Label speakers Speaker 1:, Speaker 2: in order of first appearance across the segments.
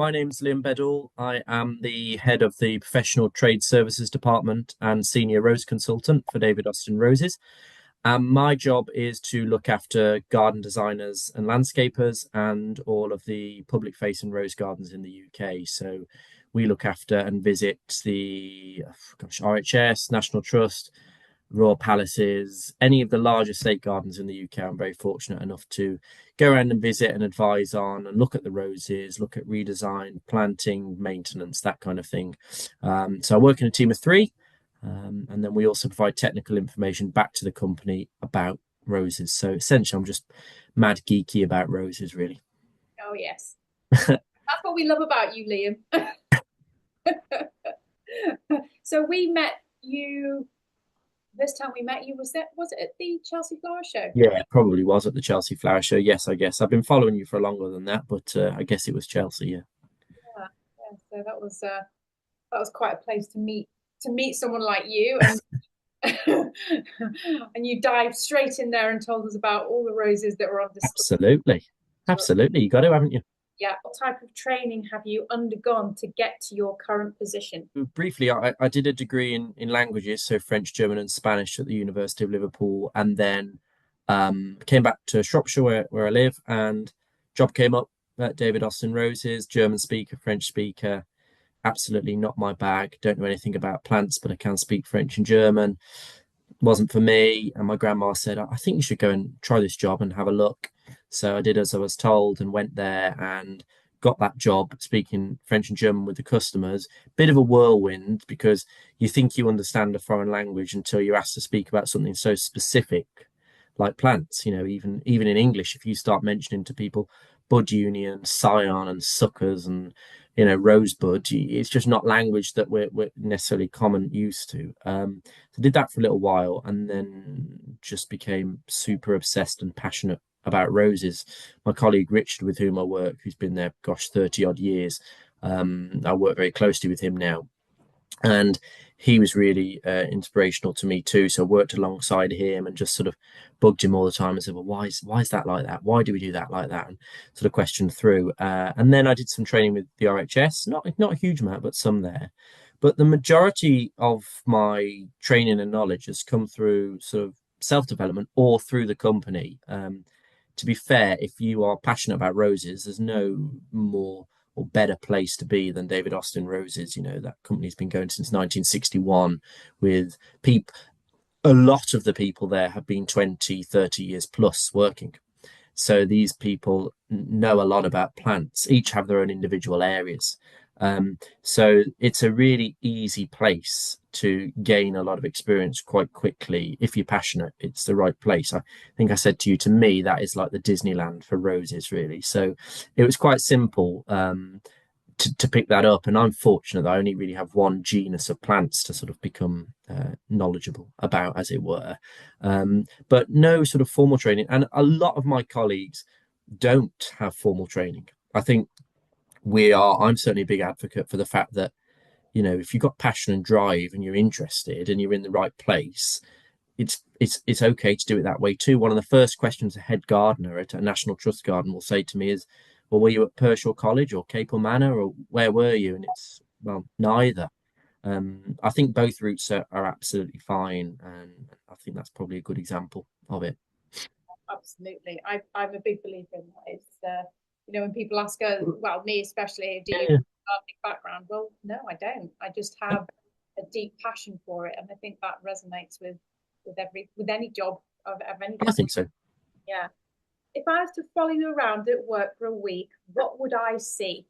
Speaker 1: my name's Liam Beddall. I am the head of the Professional Trade Services Department and Senior Rose Consultant for David Austin Roses. My job is to look after garden designers and landscapers and all of the public facing rose gardens in the UK. So we look after and visit the RHS, National Trust, Royal Palaces, any of the large estate gardens in the UK. I'm very fortunate enough to go around and visit and advise on and look at the roses, look at redesign, planting, maintenance, that kind of thing. So I work in a team of three, and then we also provide technical information back to the company about roses. So essentially, I'm just mad geeky about roses, really.
Speaker 2: Oh, yes. That's what we love about you, Liam. So we met you, this time we met you, was it at the Chelsea Flower Show?
Speaker 1: Yeah, it probably was at the Chelsea Flower Show. Yes, I guess I've been following you for longer than that, but I guess it was Chelsea. Yeah,
Speaker 2: Yeah, yeah. So that was quite a place to meet someone like you, and and you dived straight in there and told us about all the roses that were on display.
Speaker 1: absolutely, absolutely. You got to, haven't you?
Speaker 2: Yeah. What type of training have you undergone to get to your current position?
Speaker 1: Briefly, I did a degree in languages, so French, German, and Spanish at the University of Liverpool, and then came back to Shropshire where I live, and job came up at David Austin Roses, German speaker, French speaker. Absolutely not my bag. Don't know anything about plants, but I can speak French and German. Wasn't for me, and my grandma said, "I think you should go and try this job and have a look." So I did as I was told and went there and got that job speaking French and German with the customers. Bit of a whirlwind because you think you understand a foreign language until you're asked to speak about something so specific like plants. Even in English, if you start mentioning to people bud union, scion, and suckers, and rosebud, it's just not language that we're necessarily common used to. So did that for a little while, and then just became super obsessed and passionate about roses. My colleague Richard, with whom I work, who's been there, gosh, 30 odd years, I work very closely with him now, and he was really inspirational to me too. So I worked alongside him and just sort of bugged him all the time and said, "Well, why is that like that? Why do we do that like that?" And sort of questioned through. And then I did some training with the RHS, not a huge amount, but some there. But the majority of my training and knowledge has come through sort of self development or through the company. To be fair, if you are passionate about roses, there's no more or better place to be than David Austin Roses. That company's been going since 1961 with people. A lot of the people there have been 20, 30 years plus working. So these people know a lot about plants, each have their own individual areas. So it's a really easy place to gain a lot of experience quite quickly. If you're passionate, it's the right place. I think I said to you, to me, that is like the Disneyland for roses, really. So it was quite simple to pick that up. And I'm fortunate that I only really have one genus of plants to sort of become knowledgeable about, as it were. But no sort of formal training. And a lot of my colleagues don't have formal training. I think I'm certainly a big advocate for the fact that, if you've got passion and drive and you're interested and you're in the right place, it's okay to do it that way too. One of the first questions a head gardener at a National Trust garden will say to me is, "Well, were you at Pershore College or Capel Manor, or where were you?" And it's, well, neither. I think both routes are absolutely fine, and I think that's probably a good example of it.
Speaker 2: Absolutely. I'm a big believer in that. When people ask us, well, me especially, do you have
Speaker 1: Yeah,
Speaker 2: a gardening background? Well, no, I don't. I just have a deep passion for it, and I think that resonates with any job of any
Speaker 1: I
Speaker 2: kind.
Speaker 1: think so.
Speaker 2: Yeah. If I was to follow you around at work for a week, what would I see?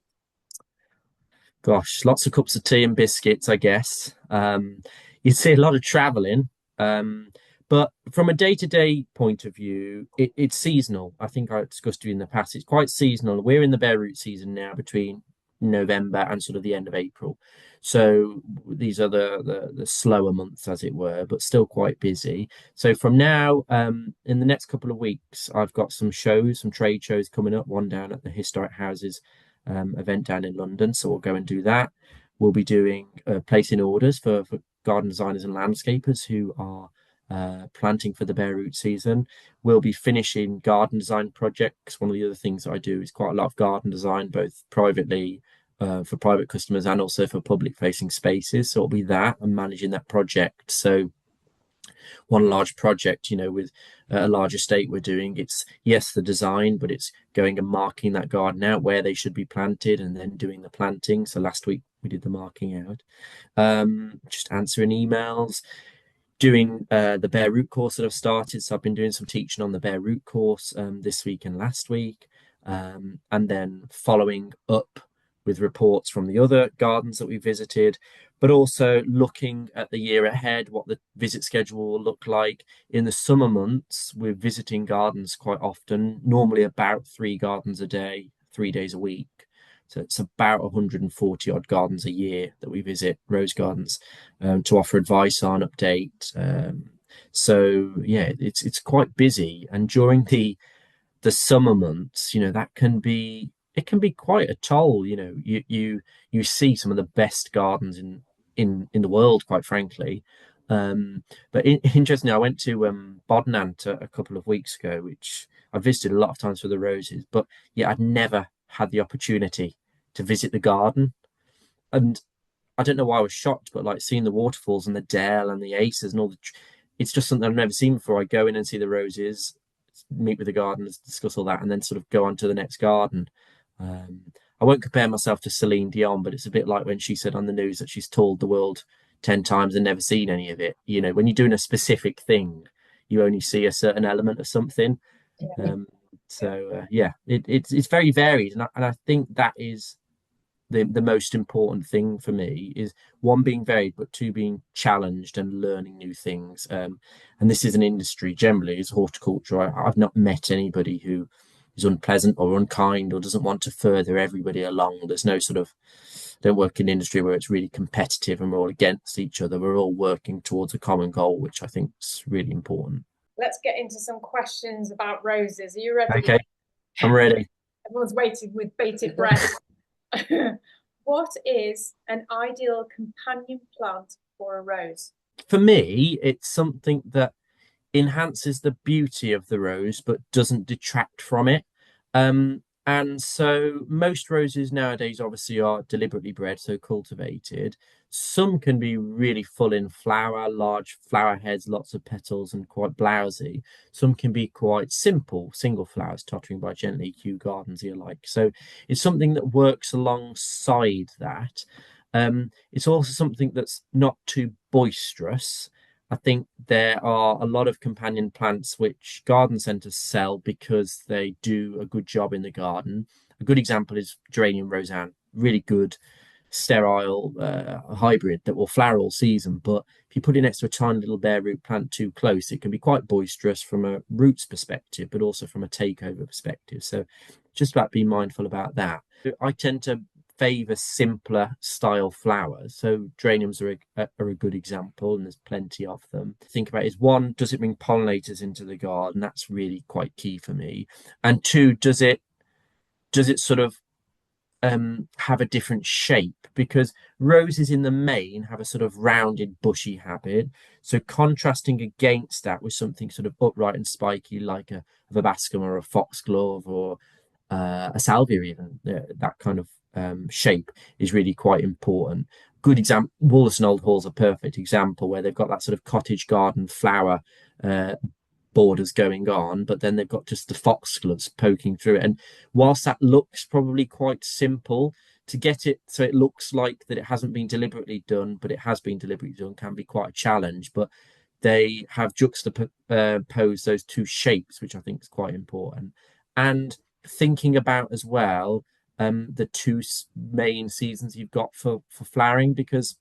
Speaker 1: Gosh, lots of cups of tea and biscuits, I guess. You'd see a lot of traveling. Um, but from a day-to-day point of view, it's seasonal. I think I discussed with you in the past. It's quite seasonal. We're in the bare root season now, between November and sort of the end of April. So these are the slower months, as it were, but still quite busy. So from now, in the next couple of weeks, I've got some shows, some trade shows coming up. One down at the Historic Houses event down in London. So we'll go and do that. We'll be doing placing orders for garden designers and landscapers who are planting for the bare root season. We'll be finishing garden design projects. One of the other things that I do is quite a lot of garden design, both privately for private customers and also for public facing spaces. So it'll be that and managing that project. So one large project, with a large estate we're doing, it's yes, the design, but it's going and marking that garden out where they should be planted and then doing the planting. So last week we did the marking out, just answering emails, doing the bare root course that I've started. So I've been doing some teaching on the bare root course this week and last week, and then following up with reports from the other gardens that we visited, but also looking at the year ahead, what the visit schedule will look like. In the summer months, we're visiting gardens quite often, normally about 3 gardens a day, 3 days a week. So it's about 140 odd gardens a year that we visit, rose gardens, to offer advice on, update. So yeah, it's quite busy. And during the summer months, that can be quite a toll. You see some of the best gardens in the world, quite frankly. But interestingly, I went to Bodnant a couple of weeks ago, which I visited a lot of times for the roses, but yeah, I'd never had the opportunity to visit the garden. And I don't know why I was shocked, but like seeing the waterfalls and the dell and the aces and all it's just something I've never seen before. I go in and see the roses, meet with the gardeners, discuss all that, and then sort of go on to the next garden. I won't compare myself to Celine Dion, but it's a bit like when she said on the news that she's toured the world 10 times and never seen any of it. When you're doing a specific thing, you only see a certain element of something.
Speaker 2: Yeah.
Speaker 1: So yeah, it's very varied, and I think that is the most important thing for me is one being varied, but two being challenged and learning new things. And this is an industry generally is horticulture. I've not met anybody who is unpleasant or unkind or doesn't want to further everybody along. There's no sort of don't work in industry where it's really competitive and we're all against each other. We're all working towards a common goal, which I think is really important.
Speaker 2: Let's get into some questions about roses. Are you ready?
Speaker 1: Okay, I'm ready.
Speaker 2: Everyone's waiting with bated breath. What is an ideal companion plant for a rose?
Speaker 1: For me, it's something that enhances the beauty of the rose but doesn't detract from it. And so most roses nowadays obviously are deliberately bred, so cultivated. Some can be really full in flower, large flower heads, lots of petals, and quite blousy. Some can be quite simple, single flowers, tottering by gently, Kew Gardens alike. So it's something that works alongside that. It's also something that's not too boisterous. I think there are a lot of companion plants which garden centres sell because they do a good job in the garden. A good example is geranium roseanne, really good sterile hybrid that will flower all season. But if you put it next to a tiny little bare root plant too close, it can be quite boisterous from a roots perspective, but also from a takeover perspective. So just about being mindful about that. I tend to favor simpler style flowers. So geraniums are a good example, and there's plenty of them. Think about is one, does it bring pollinators into the garden? That's really quite key for me. And two, does it sort of have a different shape? Because roses in the main have a sort of rounded, bushy habit. So contrasting against that with something sort of upright and spiky, like a verbascum or a foxglove or a salvia, even that kind of shape is really quite important. Good example, Wollaston Old Hall's a perfect example where they've got that sort of cottage garden flower borders going on, but then they've got just the foxgloves poking through it. And whilst that looks probably quite simple, to get it so it looks like that it hasn't been deliberately done, but it has been deliberately done, can be quite a challenge. But they have juxtaposed those two shapes, which I think is quite important. And thinking about as well the two main seasons you've got for flowering, because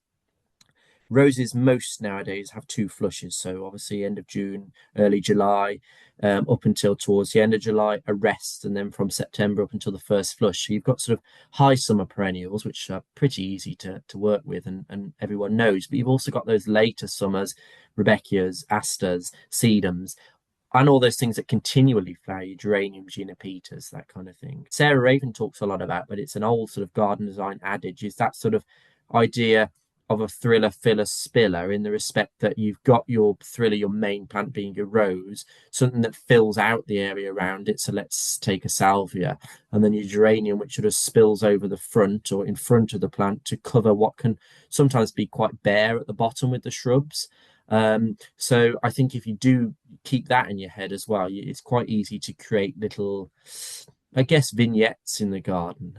Speaker 1: roses most nowadays have two flushes. So obviously end of June, early July, up until towards the end of July, a rest, and then from September up until the first flush. So you've got sort of high summer perennials, which are pretty easy to work with and everyone knows. But you've also got those later summers, Rebecchias, Asters, Sedums, and all those things that continually flower, geraniums, junipetas, that kind of thing. Sarah Raven talks a lot about, but it's an old sort of garden design adage, is that sort of idea of a thriller filler spiller in the respect that you've got your thriller, your main plant being your rose, something that fills out the area around it. So let's take a salvia, and then your geranium, which sort of spills over the front or in front of the plant to cover what can sometimes be quite bare at the bottom with the shrubs. So I think if you do keep that in your head as well, it's quite easy to create little, I guess, vignettes in the garden.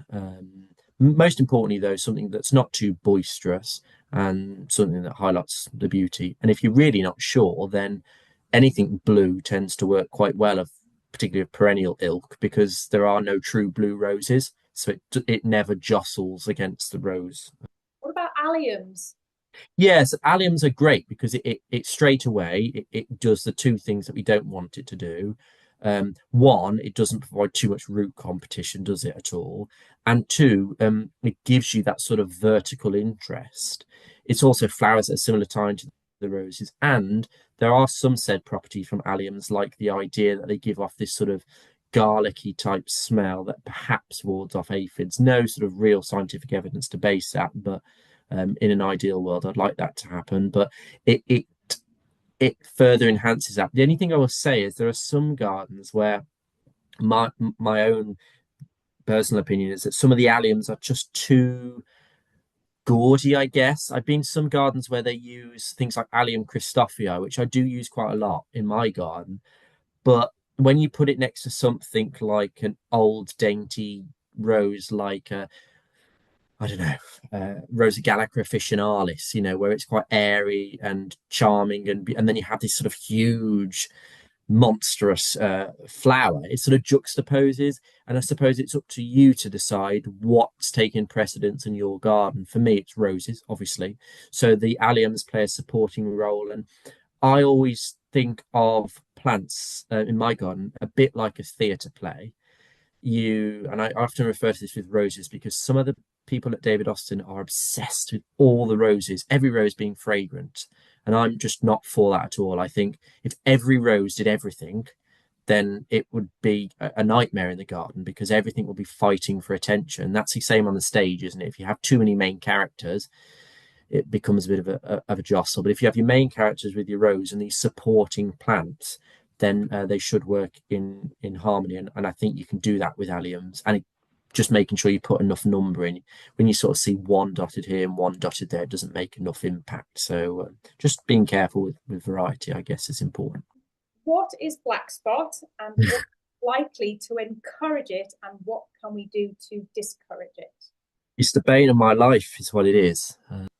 Speaker 1: Most importantly, though, something that's not too boisterous and something that highlights the beauty. And if you're really not sure, then anything blue tends to work quite well, particularly of perennial ilk, because there are no true blue roses, so it never jostles against the rose.
Speaker 2: What about alliums?
Speaker 1: Yes, alliums are great because it straight away it does the two things that we don't want it to do. One, it doesn't provide too much root competition, does it at all? And two, it gives you that sort of vertical interest. It's also flowers at a similar time to the roses, and there are some said properties from alliums, like the idea that they give off this sort of garlicky type smell that perhaps wards off aphids. No sort of real scientific evidence to base that, but in an ideal world, I'd like that to happen. But it it further enhances that. The only thing I will say is there are some gardens where my own personal opinion is that some of the alliums are just too gaudy, I guess. I've been to some gardens where they use things like Allium Christophii, which I do use quite a lot in my garden. But when you put it next to something like an old dainty rose, like I don't know, Rosa Gallica officinalis, where it's quite airy and charming, and then you have this sort of huge, monstrous flower. It sort of juxtaposes, and I suppose it's up to you to decide what's taking precedence in your garden. For me, it's roses, obviously. So the alliums play a supporting role, and I always think of plants in my garden a bit like a theatre play. And I often refer to this with roses because some of the people at David Austin are obsessed with all the roses, every rose being fragrant. And I'm just not for that at all. I think if every rose did everything, then it would be a nightmare in the garden because everything will be fighting for attention. That's the same on the stage, isn't it? If you have too many main characters, it becomes a bit of a jostle. But if you have your main characters with your rose and these supporting plants, then they should work in harmony. And I think you can do that with alliums. And just making sure you put enough number in. When you sort of see one dotted here and one dotted there, it doesn't make enough impact. So just being careful with variety, I guess, is important.
Speaker 2: What is black spot and what's likely to encourage it, and what can we do to discourage it?
Speaker 1: It's the bane of my life, is what it is.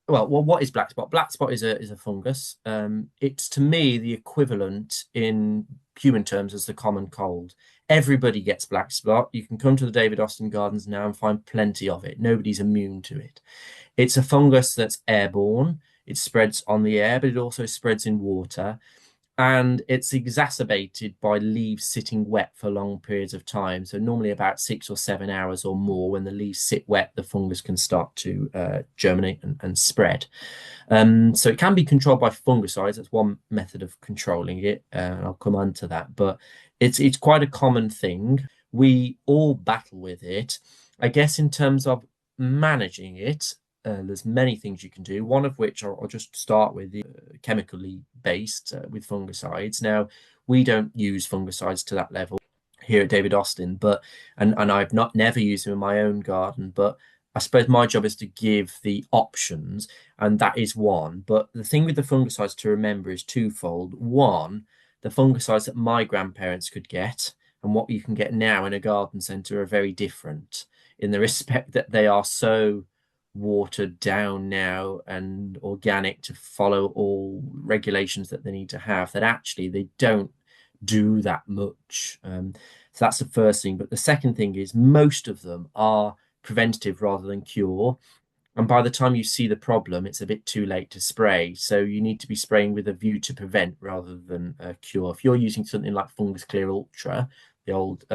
Speaker 1: Well, what is black spot? Black spot is a fungus. It's to me the equivalent in human terms as the common cold. Everybody gets black spot. You can come to the David Austin Gardens now and find plenty of it. Nobody's immune to it. It's a fungus that's airborne. It spreads on the air, but it also spreads in water, and it's exacerbated by leaves sitting wet for long periods of time. So normally about 6 or 7 hours or more, when the leaves sit wet, the fungus can start to germinate and spread. So it can be controlled by fungicides. That's one method of controlling it. I'll come on to that, but it's quite a common thing. We all battle with it. I guess in terms of managing it, there's many things you can do, one of which I'll just start with the chemically based with fungicides. Now, we don't use fungicides to that level here at David Austin, but and I've not never used them in my own garden, but I suppose my job is to give the options, and that is one. But the thing with the fungicides to remember is twofold. One, the fungicides that my grandparents could get and what you can get now in a garden centre are very different in the respect that they are so watered down now and organic to follow all regulations that they need to have, that actually they don't do that much. So that's the first thing. But the second thing is most of them are preventative rather than cure. And by the time you see the problem, it's a bit too late to spray. So you need to be spraying with a view to prevent rather than cure. If you're using something like Fungus Clear Ultra, the old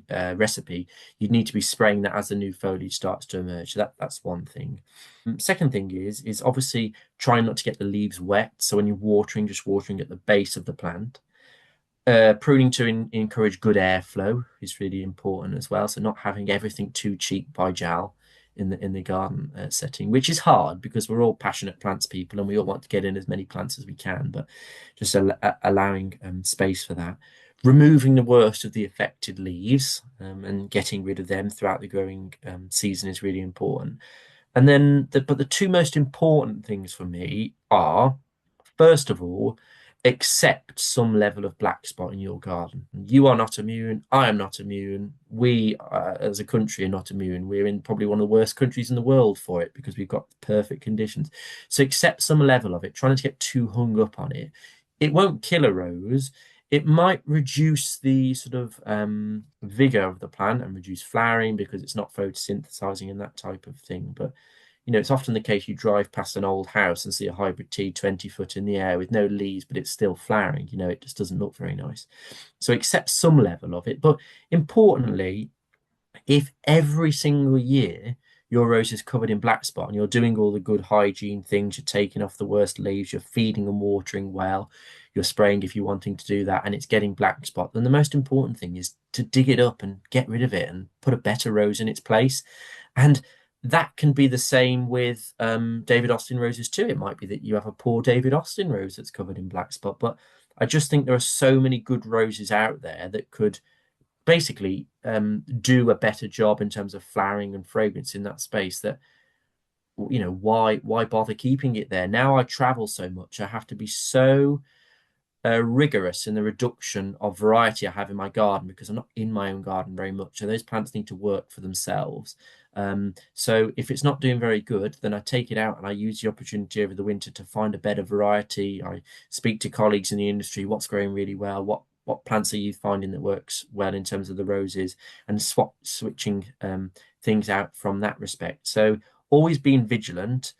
Speaker 1: recipe, you'd need to be spraying that as the new foliage starts to emerge. So that's one thing. Second thing is obviously trying not to get the leaves wet. So when you're watering, just watering at the base of the plant. Pruning to encourage good airflow is really important as well. So not having everything too cheap by jowl in the garden setting, which is hard because we're all passionate plants people and we all want to get in as many plants as we can, but just allowing space for that. Removing the worst of the affected leaves and getting rid of them throughout the growing season is really important. And then, but the two most important things for me are, first of all, accept some level of black spot in your garden. You are not immune. I am not immune. We, as a country, are not immune. We're in probably one of the worst countries in the world for it because we've got perfect conditions. So accept some level of it. Trying to get too hung up on it. It won't kill a rose. It might reduce the sort of vigor of the plant and reduce flowering because it's not photosynthesizing and that type of thing. But it's often the case you drive past an old house and see a hybrid tea 20 foot in the air with no leaves, but it's still flowering. It just doesn't look very nice. So accept some level of it. But importantly, if every single year your rose is covered in black spot and you're doing all the good hygiene things, you're taking off the worst leaves, you're feeding and watering well, you're spraying if you're wanting to do that, and it's getting black spot, then the most important thing is to dig it up and get rid of it and put a better rose in its place. And that can be the same with David Austin roses too. It might be that you have a poor David Austin rose that's covered in black spot, but I just think there are so many good roses out there that could basically do a better job in terms of flowering and fragrance in that space that why bother keeping it there. Now I travel so much, I have to be so rigorous in the reduction of variety I have in my garden because I'm not in my own garden very much. So those plants need to work for themselves. So if it's not doing very good, then I take it out and I use the opportunity over the winter to find a better variety. I speak to colleagues in the industry, what's growing really well, what plants are you finding that works well in terms of the roses, and switching things out from that respect. So always being vigilant,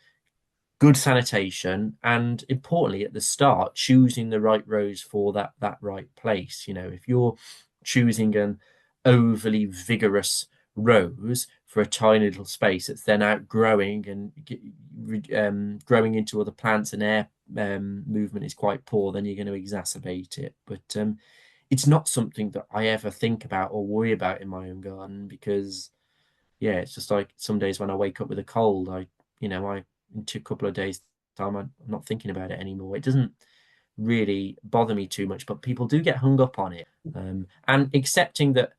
Speaker 1: good sanitation, and importantly at the start choosing the right rose for that right place. If you're choosing an overly vigorous rose for a tiny little space that's then outgrowing and growing into other plants and air movement is quite poor, then you're going to exacerbate it. But it's not something that I ever think about or worry about in my own garden because it's just like some days when I wake up with a cold, I in a couple of days time I'm not thinking about it anymore. It doesn't really bother me too much, but people do get hung up on it. And accepting that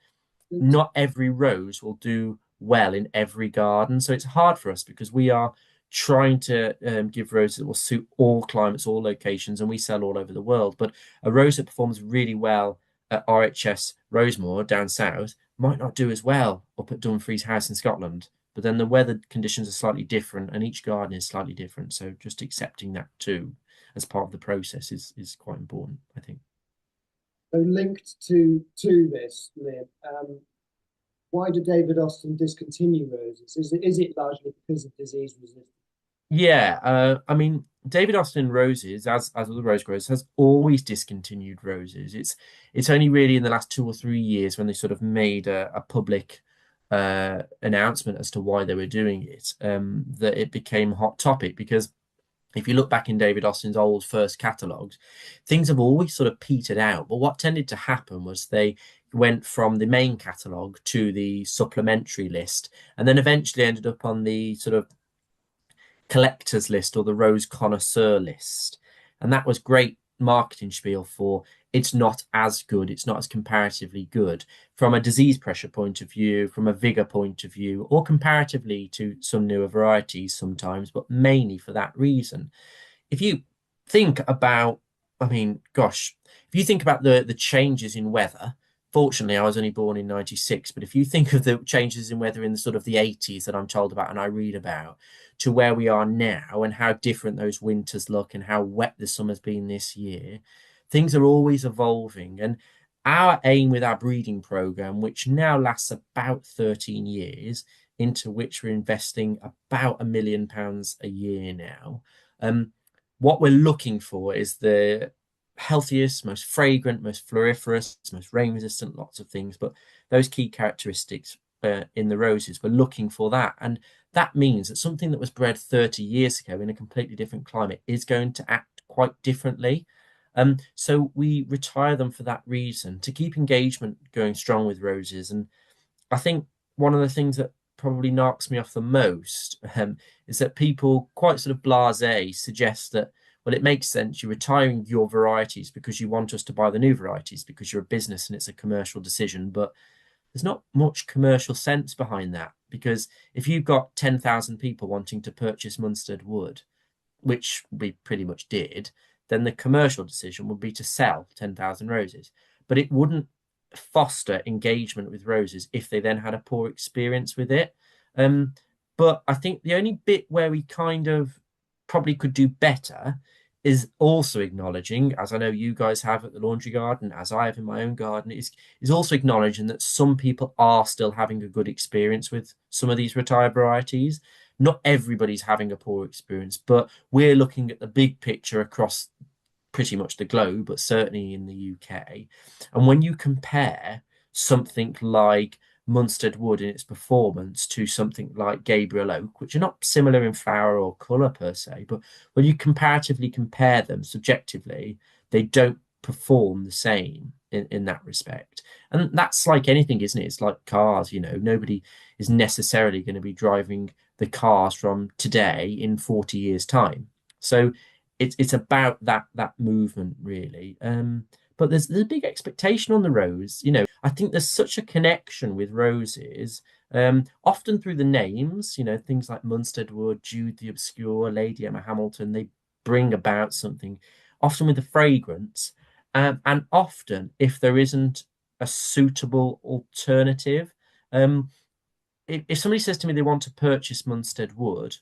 Speaker 1: not every rose will do well in every garden. So it's hard for us because we are trying to give roses that will suit all climates, all locations, and we sell all over the world. But a rose that performs really well at RHS Rosemore down south might not do as well up at Dumfries House in Scotland. But then the weather conditions are slightly different and each garden is slightly different. So just accepting that too as part of the process is quite important, I think.
Speaker 3: So linked to this, Liam, why did David Austin discontinue roses? Is it largely because of disease resistance?
Speaker 1: Yeah, I mean, David Austin roses, as other rose growers, has always discontinued roses. It's only really in the last 2 or 3 years when they sort of made a public announcement as to why they were doing it, that it became a hot topic. Because if you look back in David Austin's old first catalogues, things have always sort of petered out. But what tended to happen was they went from the main catalogue to the supplementary list, and then eventually ended up on the sort of collector's list or the rose connoisseur list. And that was great marketing spiel for it's not as good, it's not as comparatively good from a disease pressure point of view, from a vigor point of view, or comparatively to some newer varieties sometimes, but mainly for that reason. If you think about, I mean, gosh, if you think about the changes in weather, fortunately I was only born in 96, but if you think of the changes in weather in the sort of the 80s that I'm told about and I read about, to where we are now and how different those winters look and how wet the summer's been this year, things are always evolving. And our aim with our breeding program, which now lasts about 13 years, into which we're investing about £1 million a year now, what we're looking for is the healthiest, most fragrant, most floriferous, most rain resistant, lots of things, but those key characteristics in the roses, we're looking for that. And that means that something that was bred 30 years ago in a completely different climate is going to act quite differently. So we retire them for that reason, to keep engagement going strong with roses. And I think one of the things that probably knocks me off the most is that people quite sort of blasé suggest that, well, it makes sense. You're retiring your varieties because you want us to buy the new varieties because you're a business and it's a commercial decision. But there's not much commercial sense behind that, because if you've got 10,000 people wanting to purchase Munstead wood, which we pretty much did, then the commercial decision would be to sell 10,000 roses. But it wouldn't foster engagement with roses if they then had a poor experience with it. But I think the only bit where we kind of probably could do better is also acknowledging, as I know you guys have at the laundry garden, as I have in my own garden, is also acknowledging that some people are still having a good experience with some of these retired varieties. Not everybody's having a poor experience, but we're looking at the big picture across pretty much the globe, but certainly in the UK. And when you compare something like Munstead wood in its performance to something like Gabriel oak, which are not similar in flower or colour per se, but when you comparatively compare them subjectively, they don't perform the same in that respect. And that's like anything, isn't it? It's like cars, nobody is necessarily going to be driving the cars from today in 40 years' time. So it's about that movement, really. But there's a big expectation on the rose. I think there's such a connection with roses, often through the names, things like Munstead Wood, Jude the Obscure, Lady Emma Hamilton, they bring about something, often with the fragrance. And often, if there isn't a suitable alternative, if somebody says to me they want to purchase Munstead Wood,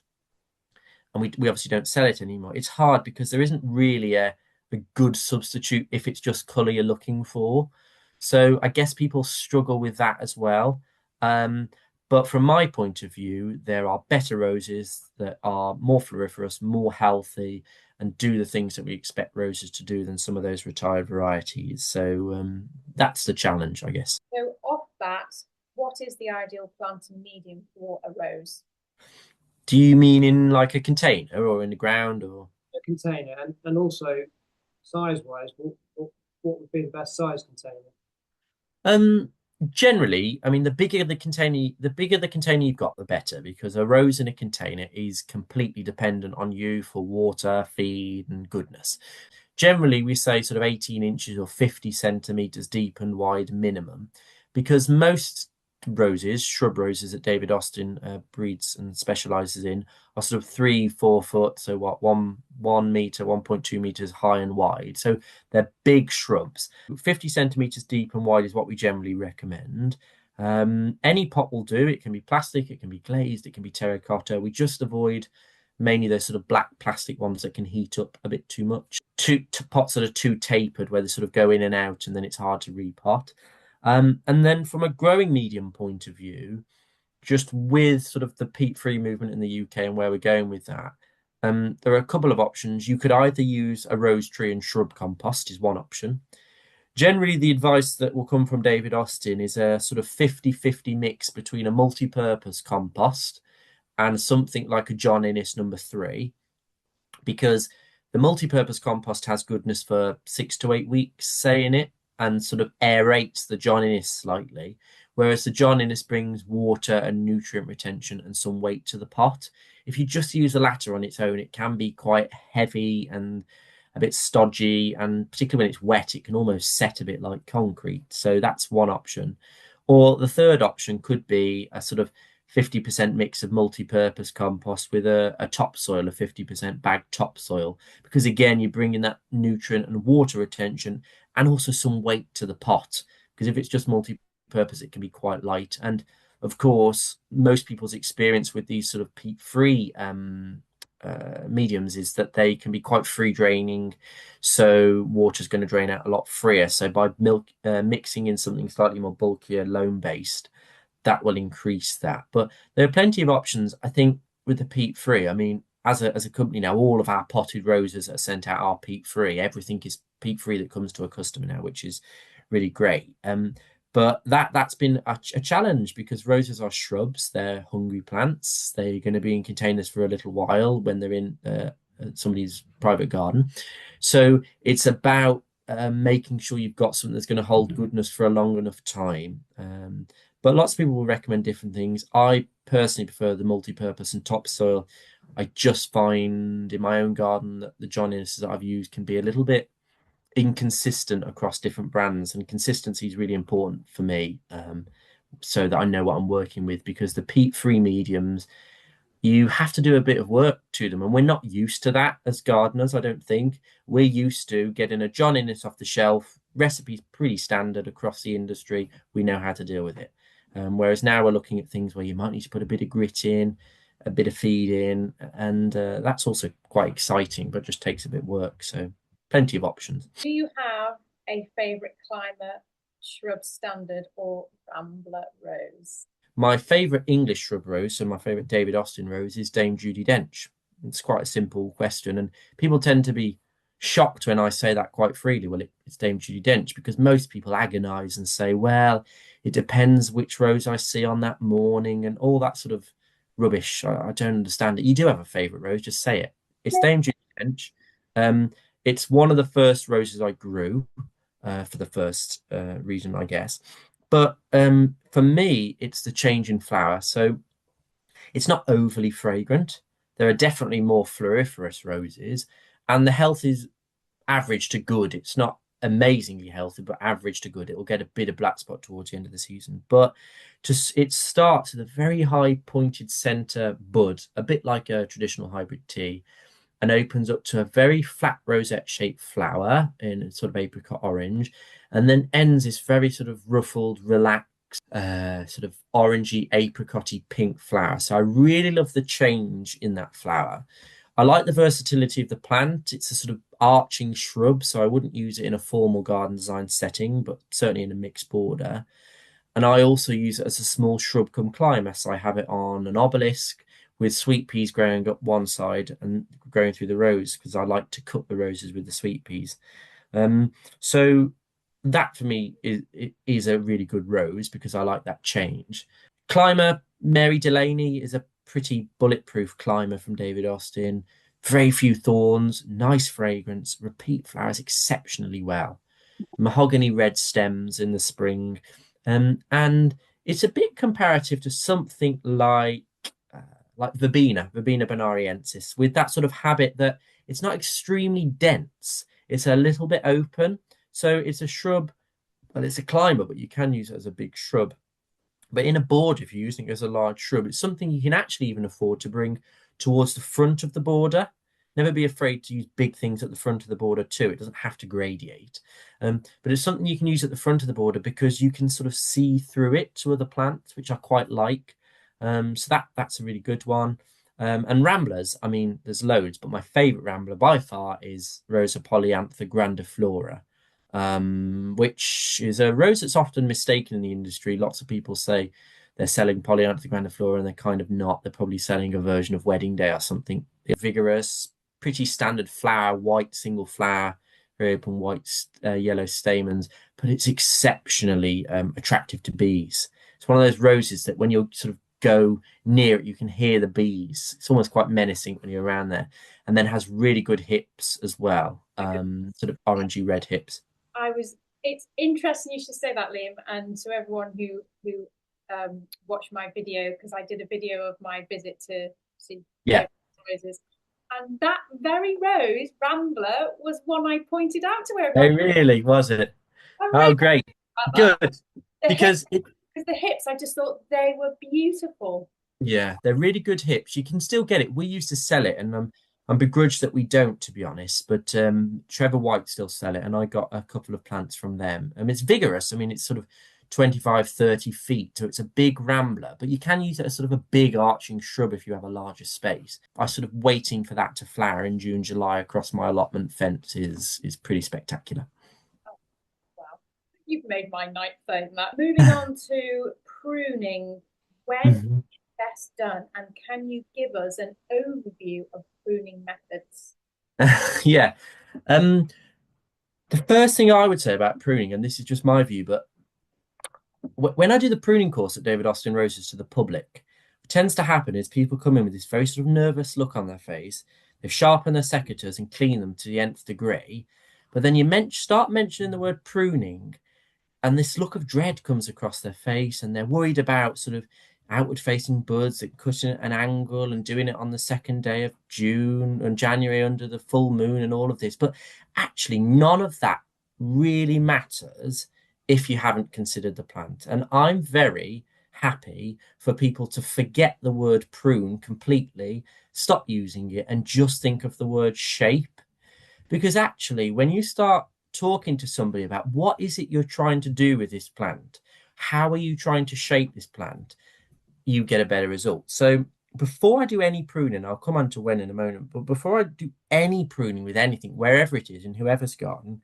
Speaker 1: and we obviously don't sell it anymore, it's hard because there isn't really a good substitute if it's just colour you're looking for. So I guess people struggle with that as well. But from my point of view, there are better roses that are more floriferous, more healthy, and do the things that we expect roses to do than some of those retired varieties. So that's the challenge, I guess.
Speaker 2: So off that, what is the ideal planting medium for a rose?
Speaker 1: Do you mean in like a container or in the ground, or
Speaker 3: A container, and also size-wise, what would be the best size container?
Speaker 1: Generally, I mean, the bigger the container you've got, the better, because a rose in a container is completely dependent on you for water, feed, and goodness. Generally, we say sort of 18 inches or 50 centimeters deep and wide minimum, because most roses, shrub roses that David Austin breeds and specializes in, are sort of 3-4 foot, so what, 1 meter, 1.2 meters high and wide. So they're big shrubs. 50 centimeters deep and wide is what we generally recommend. Any pot will do. It can be plastic, it can be glazed, it can be terracotta. We just avoid mainly those sort of black plastic ones that can heat up a bit too much. Two pots that are too tapered, where they sort of go in and out, and then it's hard to repot. And then from a growing medium point of view, just with sort of the peat-free movement in the UK and where we're going with that, there are a couple of options. You could either use a rose tree and shrub compost is one option. Generally, the advice that will come from David Austin is a sort of 50-50 mix between a multi-purpose compost and something like a John Innes number 3, because the multi-purpose compost has goodness for 6 to 8 weeks, say, in it, and sort of aerates the John Innes slightly, whereas the John Innes brings water and nutrient retention and some weight to the pot. If you just use the latter on its own, it can be quite heavy and a bit stodgy, and particularly when it's wet, it can almost set a bit like concrete. So that's one option. Or the third option could be a sort of 50% mix of multi-purpose compost with a topsoil, a 50% bagged topsoil, because again, you're bringing that nutrient and water retention and also some weight to the pot, because if it's just multi-purpose, it can be quite light. And of course, most people's experience with these sort of peat-free mediums is that they can be quite free draining, so water's going to drain out a lot freer. So by mixing in something slightly more bulkier, loam based, that will increase that. But there are plenty of options, I think, with the peat free. I mean, as a company now, all of our potted roses that are sent out are peat free. Everything is peat free that comes to a customer now, which is really great. But that's been a challenge, because roses are shrubs, they're hungry plants. They're going to be in containers for a little while when they're in somebody's private garden. So it's about making sure you've got something that's going to hold goodness for a long enough time. But lots of people will recommend different things. I personally prefer the multi-purpose and topsoil. I just find in my own garden that the John Innes that I've used can be a little bit inconsistent across different brands, and consistency is really important for me, so that I know what I'm working with, because the peat-free mediums, you have to do a bit of work to them, and we're not used to that as gardeners. I don't think we're used to getting a John Innes off the shelf. Recipe's pretty standard across the industry. We know how to deal with it. Whereas now we're looking at things where you might need to put a bit of grit in, a bit of feed in, and that's also quite exciting, but just takes a bit of work. So plenty of options.
Speaker 2: Do you have a favourite climber, shrub standard, or rambler rose?
Speaker 1: My favourite English shrub rose, so my favourite David Austin rose, is Dame Judi Dench. It's quite a simple question, and people tend to be shocked when I say that quite freely. Well, it's Dame Judi Dench, because most people agonise and say, well, it depends which rose I see on that morning and all that sort of rubbish. I don't understand it. You do have a favourite rose, just say it. It's Dame Judi Dench. It's one of the first roses I grew, for the first reason, I guess. But for me, it's the change in flower. So it's not overly fragrant. There are definitely more floriferous roses, and the health is average to good. It's not amazingly healthy, but average to good. It will get a bit of black spot towards the end of the season. But it starts with a very high pointed center bud, a bit like a traditional hybrid tea, and opens up to a very flat rosette shaped flower in a sort of apricot orange, and then ends this very sort of ruffled, relaxed, sort of orangey, apricotty pink flower. So I really love the change in that flower. I like the versatility of the plant. It's a sort of arching shrub, so I wouldn't use it in a formal garden design setting, but certainly in a mixed border. And I also use it as a small shrub come climber. So I have it on an obelisk with sweet peas growing up one side and growing through the rows, because I like to cut the roses with the sweet peas. So that for me is a really good rose, because I like that change. Climber Mary Delaney is a pretty bulletproof climber from David Austin. Very few thorns, nice fragrance, repeat flowers exceptionally well. Mahogany red stems in the spring. And it's a bit comparative to something like Verbena bonariensis, with that sort of habit that it's not extremely dense. It's a little bit open. So it's a shrub, well, it's a climber, but you can use it as a big shrub. But in a border, if you're using it as a large shrub, it's something you can actually even afford to bring towards the front of the border. Never be afraid to use big things at the front of the border too. It doesn't have to gradiate. But it's something you can use at the front of the border, because you can sort of see through it to other plants, which I quite like. So that's a really good one. And ramblers, I mean, there's loads, but my favourite rambler by far is Rosa polyantha grandiflora, which is a rose that's often mistaken in the industry. Lots of people say they're selling Polyantha grandiflora, and they're kind of not. They're probably selling a version of Wedding Day or something. They're vigorous, pretty standard flower, white single flower, very open white, yellow stamens, but it's exceptionally attractive to bees. It's one of those roses that when you sort of go near it, you can hear the bees. It's almost quite menacing when you're around there, and then has really good hips as well, sort of orangey red hips.
Speaker 2: It's interesting you should say that, Liam, and to everyone who watched my video, because I did a video of my visit to see roses, and that very rose, Rambler, was one I pointed out to everyone.
Speaker 1: Oh, really? Was it? Oh, great. Good. Because
Speaker 2: the hips, I just thought they were beautiful.
Speaker 1: Yeah, they're really good hips. You can still get it. We used to sell it, and I'm begrudged that we don't, to be honest. But Trevor White still sell it, and I got a couple of plants from them. It's vigorous. I mean, it's sort of 25, 30 feet, so it's a big rambler. But you can use it as sort of a big arching shrub if you have a larger space. I sort of waiting for that to flower in June, July across my allotment fence is pretty spectacular.
Speaker 2: Oh, wow, you've made my night saying that. Moving on to pruning. When best done, and can you give us an overview of pruning methods?
Speaker 1: Yeah. The first thing I would say about pruning, and this is just my view, but when I do the pruning course at David Austin Roses to the public, what tends to happen is people come in with this very sort of nervous look on their face. They've sharpened their secateurs and cleaned them to the nth degree, but then you start mentioning the word pruning, and this look of dread comes across their face, and they're worried about sort of outward facing buds and cutting at an angle and doing it on the second day of June and January under the full moon and all of this. But actually, none of that really matters if you haven't considered the plant. And I'm very happy for people to forget the word prune completely, stop using it, and just think of the word shape. Because actually, when you start talking to somebody about what is it you're trying to do with this plant, how are you trying to shape this plant, you get a better result. So before I do any pruning, I'll come on to when in a moment, but before I do any pruning with anything, wherever it is in whoever's garden,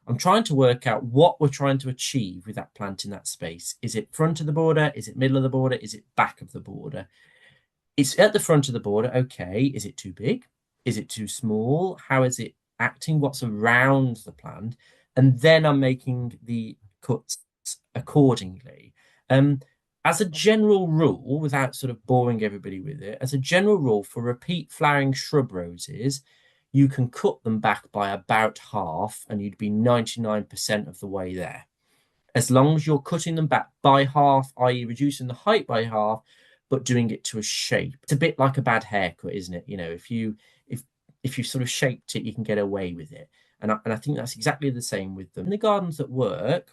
Speaker 1: I'm trying to work out what we're trying to achieve with that plant in that space. Is it front of the border? Is it middle of the border? Is it back of the border? It's at the front of the border. Okay. Is it too big? Is it too small? How is it acting? What's around the plant? And then I'm making the cuts accordingly. As a general rule, without sort of boring everybody with it, as a general rule for repeat flowering shrub roses, you can cut them back by about half and you'd be 99% of the way there. As long as you're cutting them back by half, i.e. reducing the height by half, but doing it to a shape. It's a bit like a bad haircut, isn't it? You know, if you sort of shaped it, you can get away with it. And I think that's exactly the same with them. In the gardens that work,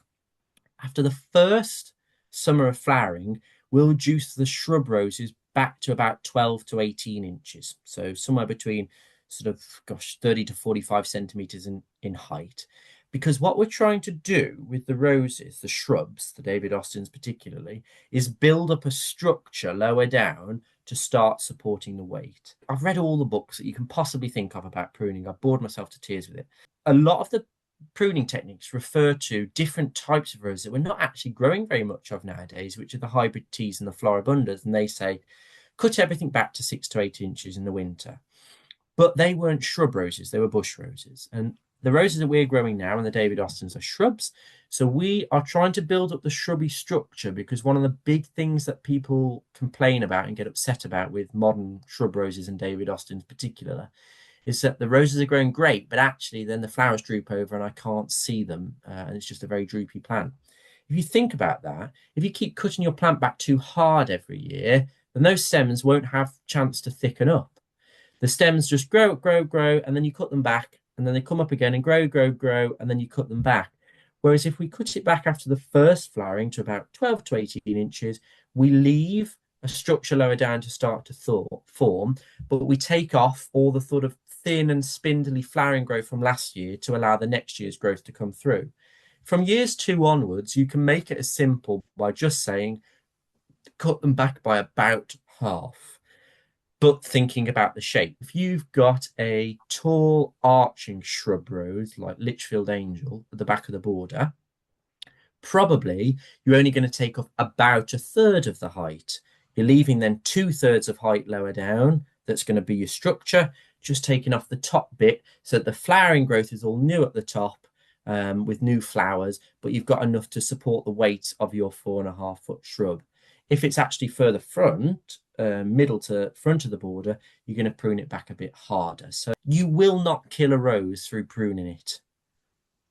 Speaker 1: after the first summer of flowering, we'll reduce the shrub roses back to about 12 to 18 inches. So somewhere between sort of, 30 to 45 centimeters in height. Because what we're trying to do with the roses, the shrubs, the David Austins particularly, is build up a structure lower down to start supporting the weight. I've read all the books that you can possibly think of about pruning. I've bored myself to tears with it. A lot of the pruning techniques refer to different types of roses that we're not actually growing very much of nowadays, which are the hybrid teas and the floribundas. And they say, cut everything back to 6 to 8 inches in the winter. But they weren't shrub roses, they were bush roses. And the roses that we're growing now and the David Austins are shrubs. So we are trying to build up the shrubby structure, because one of the big things that people complain about and get upset about with modern shrub roses and David Austins particularly is that the roses are growing great, but actually then the flowers droop over and I can't see them. And it's just a very droopy plant. If you think about that, if you keep cutting your plant back too hard every year, then those stems won't have chance to thicken up. The stems just grow, and then you cut them back, and then they come up again and grow, and then you cut them back. Whereas if we cut it back after the first flowering to about 12 to 18 inches, we leave a structure lower down to start to form, but we take off all the sort of thin and spindly flowering growth from last year to allow the next year's growth to come through. From years 2 onwards, you can make it as simple by just saying, cut them back by about half, but thinking about the shape. If you've got a tall arching shrub rose like Litchfield Angel at the back of the border, probably you're only going to take off about a third of the height. You're leaving then 2/3 of height lower down. That's going to be your structure, just taking off the top bit so that the flowering growth is all new at the top with new flowers, but you've got enough to support the weight of your 4.5-foot shrub. If it's actually further front, middle to front of the border, you're going to prune it back a bit harder. So you will not kill a rose through pruning it.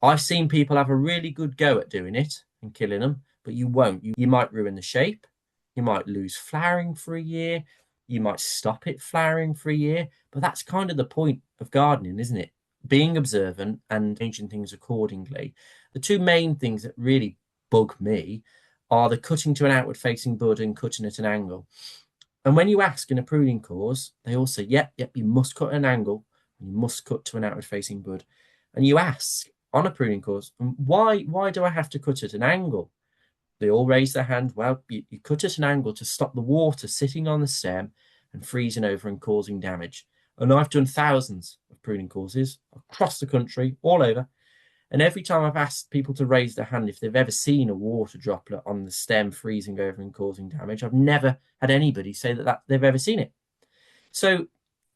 Speaker 1: I've seen people have a really good go at doing it and killing them, but you won't. You might ruin the shape. You might lose flowering for a year. You might stop it flowering for a year. But that's kind of the point of gardening, isn't it? Being observant and changing things accordingly. The two main things that really bug me are the cutting to an outward facing bud and cutting at an angle. And when you ask in a pruning course, they all say, yep, you must cut at an angle and you must cut to an outward facing bud. And you ask on a pruning course, why do I have to cut at an angle? They all raise their hand. Well, you cut at an angle to stop the water sitting on the stem and freezing over and causing damage. And I've done thousands of pruning courses across the country, all over. And every time I've asked people to raise their hand if they've ever seen a water droplet on the stem freezing over and causing damage, I've never had anybody say that they've ever seen it. So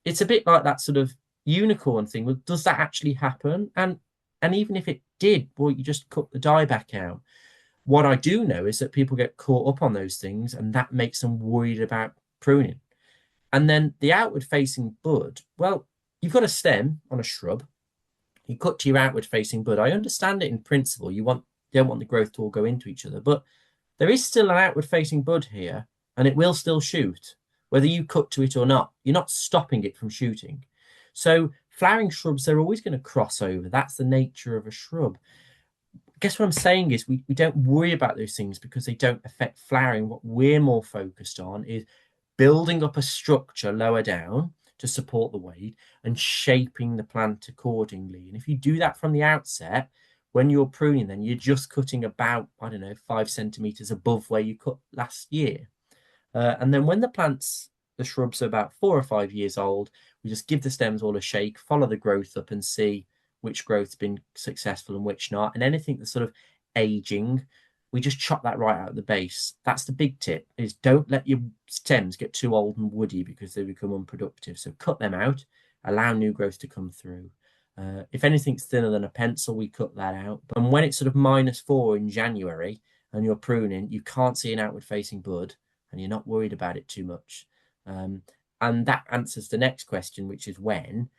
Speaker 1: it's a bit like that sort of unicorn thing. Well, does that actually happen? And even if it did, well, you just cut the dye back out. What I do know is that people get caught up on those things, and that makes them worried about pruning. And then the outward facing bud, well, you've got a stem on a shrub. You cut to your outward facing bud. I understand it in principle. You want You don't want the growth to all go into each other. But there is still an outward facing bud here, and it will still shoot, whether you cut to it or not. You're not stopping it from shooting. So flowering shrubs, they're always going to cross over. That's the nature of a shrub. I guess what I'm saying is we don't worry about those things because they don't affect flowering. What we're more focused on is building up a structure lower down to support the weight and shaping the plant accordingly. And if you do that from the outset, when you're pruning, then you're just cutting about, I don't know, 5 centimeters above where you cut last year. And then when the shrubs are about 4 or 5 years old, we just give the stems all a shake, follow the growth up and see which growth's been successful and which not. And anything that's sort of aging, we just chop that right out of the base. That's the big tip, is don't let your stems get too old and woody because they become unproductive. So cut them out, allow new growth to come through. If anything's thinner than a pencil, we cut that out. And when it's sort of -4 in January and you're pruning, you can't see an outward facing bud and you're not worried about it too much. And that answers the next question, which is when.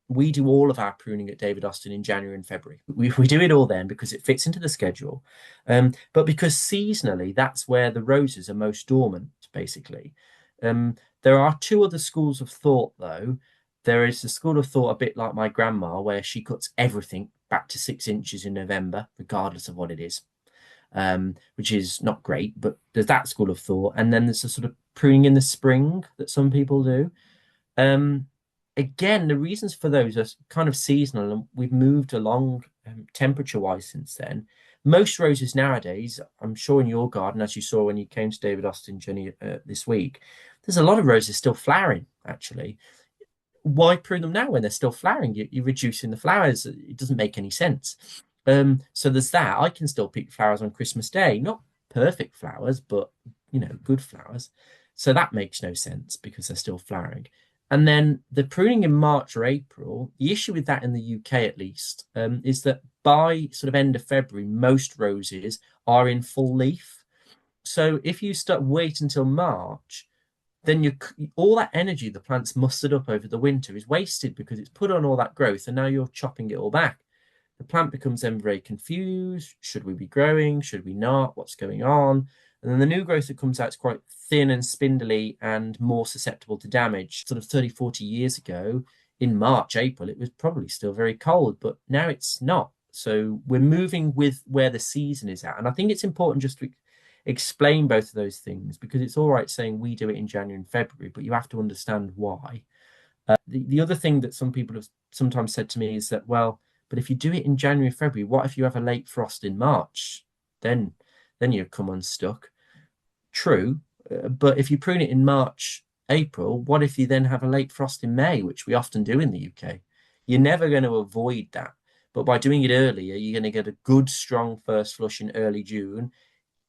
Speaker 1: We do all of our pruning at David Austin in January and February. We do it all then because it fits into the schedule. But because seasonally, that's where the roses are most dormant, basically. There are 2 other schools of thought, though. There is a school of thought a bit like my grandma, where she cuts everything back to 6 inches in November, regardless of what it is, which is not great, but there's that school of thought. And then there's a sort of pruning in the spring that some people do. Again, the reasons for those are kind of seasonal, and we've moved along temperature-wise since then. Most roses nowadays, I'm sure in your garden, as you saw when you came to David Austin, Jenny, this week, there's a lot of roses still flowering, actually. Why prune them now when they're still flowering? You're reducing the flowers. It doesn't make any sense. So there's that. I can still pick flowers on Christmas Day. Not perfect flowers, but, good flowers. So that makes no sense because they're still flowering. And then the pruning in March or April, the issue with that in the UK at least, is that by sort of end of February, most roses are in full leaf. So if you wait until March, then all that energy the plant's mustered up over the winter is wasted because it's put on all that growth and now you're chopping it all back. The plant becomes then very confused. Should we be growing? Should we not? What's going on? And then the new growth that comes out is quite thin and spindly and more susceptible to damage. Sort of 30, 40 years ago, in March, April, it was probably still very cold, but now it's not. So we're moving with where the season is at. And I think it's important just to explain both of those things, because it's all right saying we do it in January and February, but you have to understand why. The other thing that some people have sometimes said to me is that, well, but if you do it in January, February, what if you have a late frost in March? Then you come unstuck. True, but if you prune it in March, April, what if you then have a late frost in May, which we often do in the UK? You're never going to avoid that. But by doing it earlier, you're going to get a good, strong first flush in early June,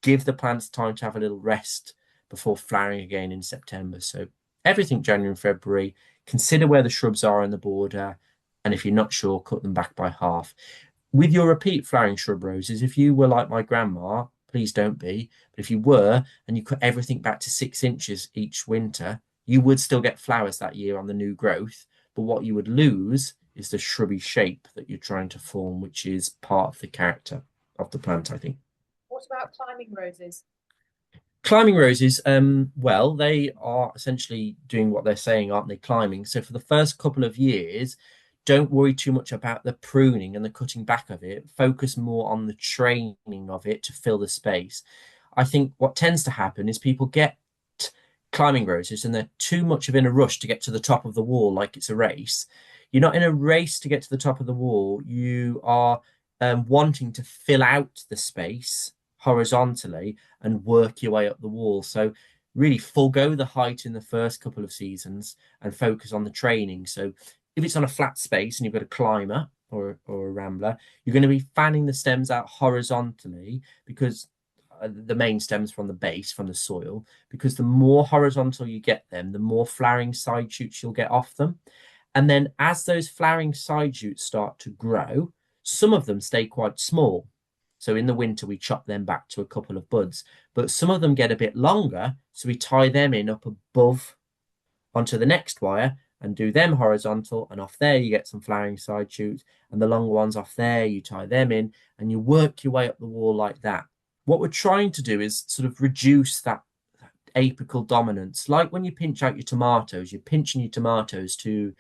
Speaker 1: give the plants time to have a little rest before flowering again in September. So everything January and February, consider where the shrubs are in the border. And if you're not sure, cut them back by half. With your repeat flowering shrub roses, if you were like my grandma, please don't be, but if you were and you cut everything back to 6 inches each winter, you would still get flowers that year on the new growth. But what you would lose is the shrubby shape that you're trying to form, which is part of the character of the plant, I think.
Speaker 2: What about climbing roses?
Speaker 1: Climbing roses, well, they are essentially doing what they're saying, aren't they? Climbing. So for the first couple of years, don't worry too much about the pruning and the cutting back of it. Focus more on the training of it to fill the space. I think what tends to happen is people get climbing roses and they're too much of in a rush to get to the top of the wall like it's a race. You're not in a race to get to the top of the wall. You are wanting to fill out the space horizontally and work your way up the wall. So really forego the height in the first couple of seasons and focus on the training. So if it's on a flat space and you've got a climber or a rambler, you're going to be fanning the stems out horizontally because the main stems from the base, from the soil, because the more horizontal you get them, the more flowering side shoots you'll get off them. And then as those flowering side shoots start to grow, some of them stay quite small. So in the winter, we chop them back to a couple of buds, but some of them get a bit longer. So we tie them in up above onto the next wire and do them horizontal, and off there you get some flowering side shoots, and the longer ones off there you tie them in, and you work your way up the wall like that. What we're trying to do is sort of reduce that apical dominance. Like when you pinch out your tomatoes, you're pinching your tomatoes to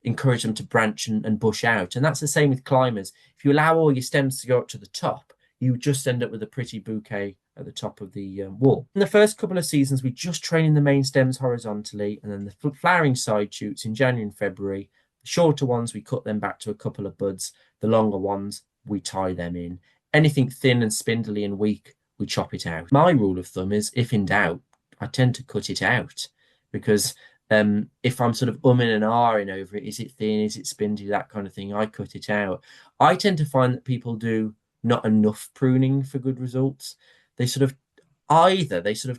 Speaker 1: encourage them to branch and bush out. And that's the same with climbers. If you allow all your stems to go up to the top, you just end up with a pretty bouquet at the top of the wall. In the first couple of seasons, we just train the main stems horizontally, and then the flowering side shoots in January and February. The shorter ones, we cut them back to a couple of buds. The longer ones, we tie them in. Anything thin and spindly and weak, we chop it out. My rule of thumb is, if in doubt, I tend to cut it out, because if I'm sort of umming and ahhing over it, is it thin, is it spindly, that kind of thing, I cut it out. I tend to find that people do not enough pruning for good results. They sort of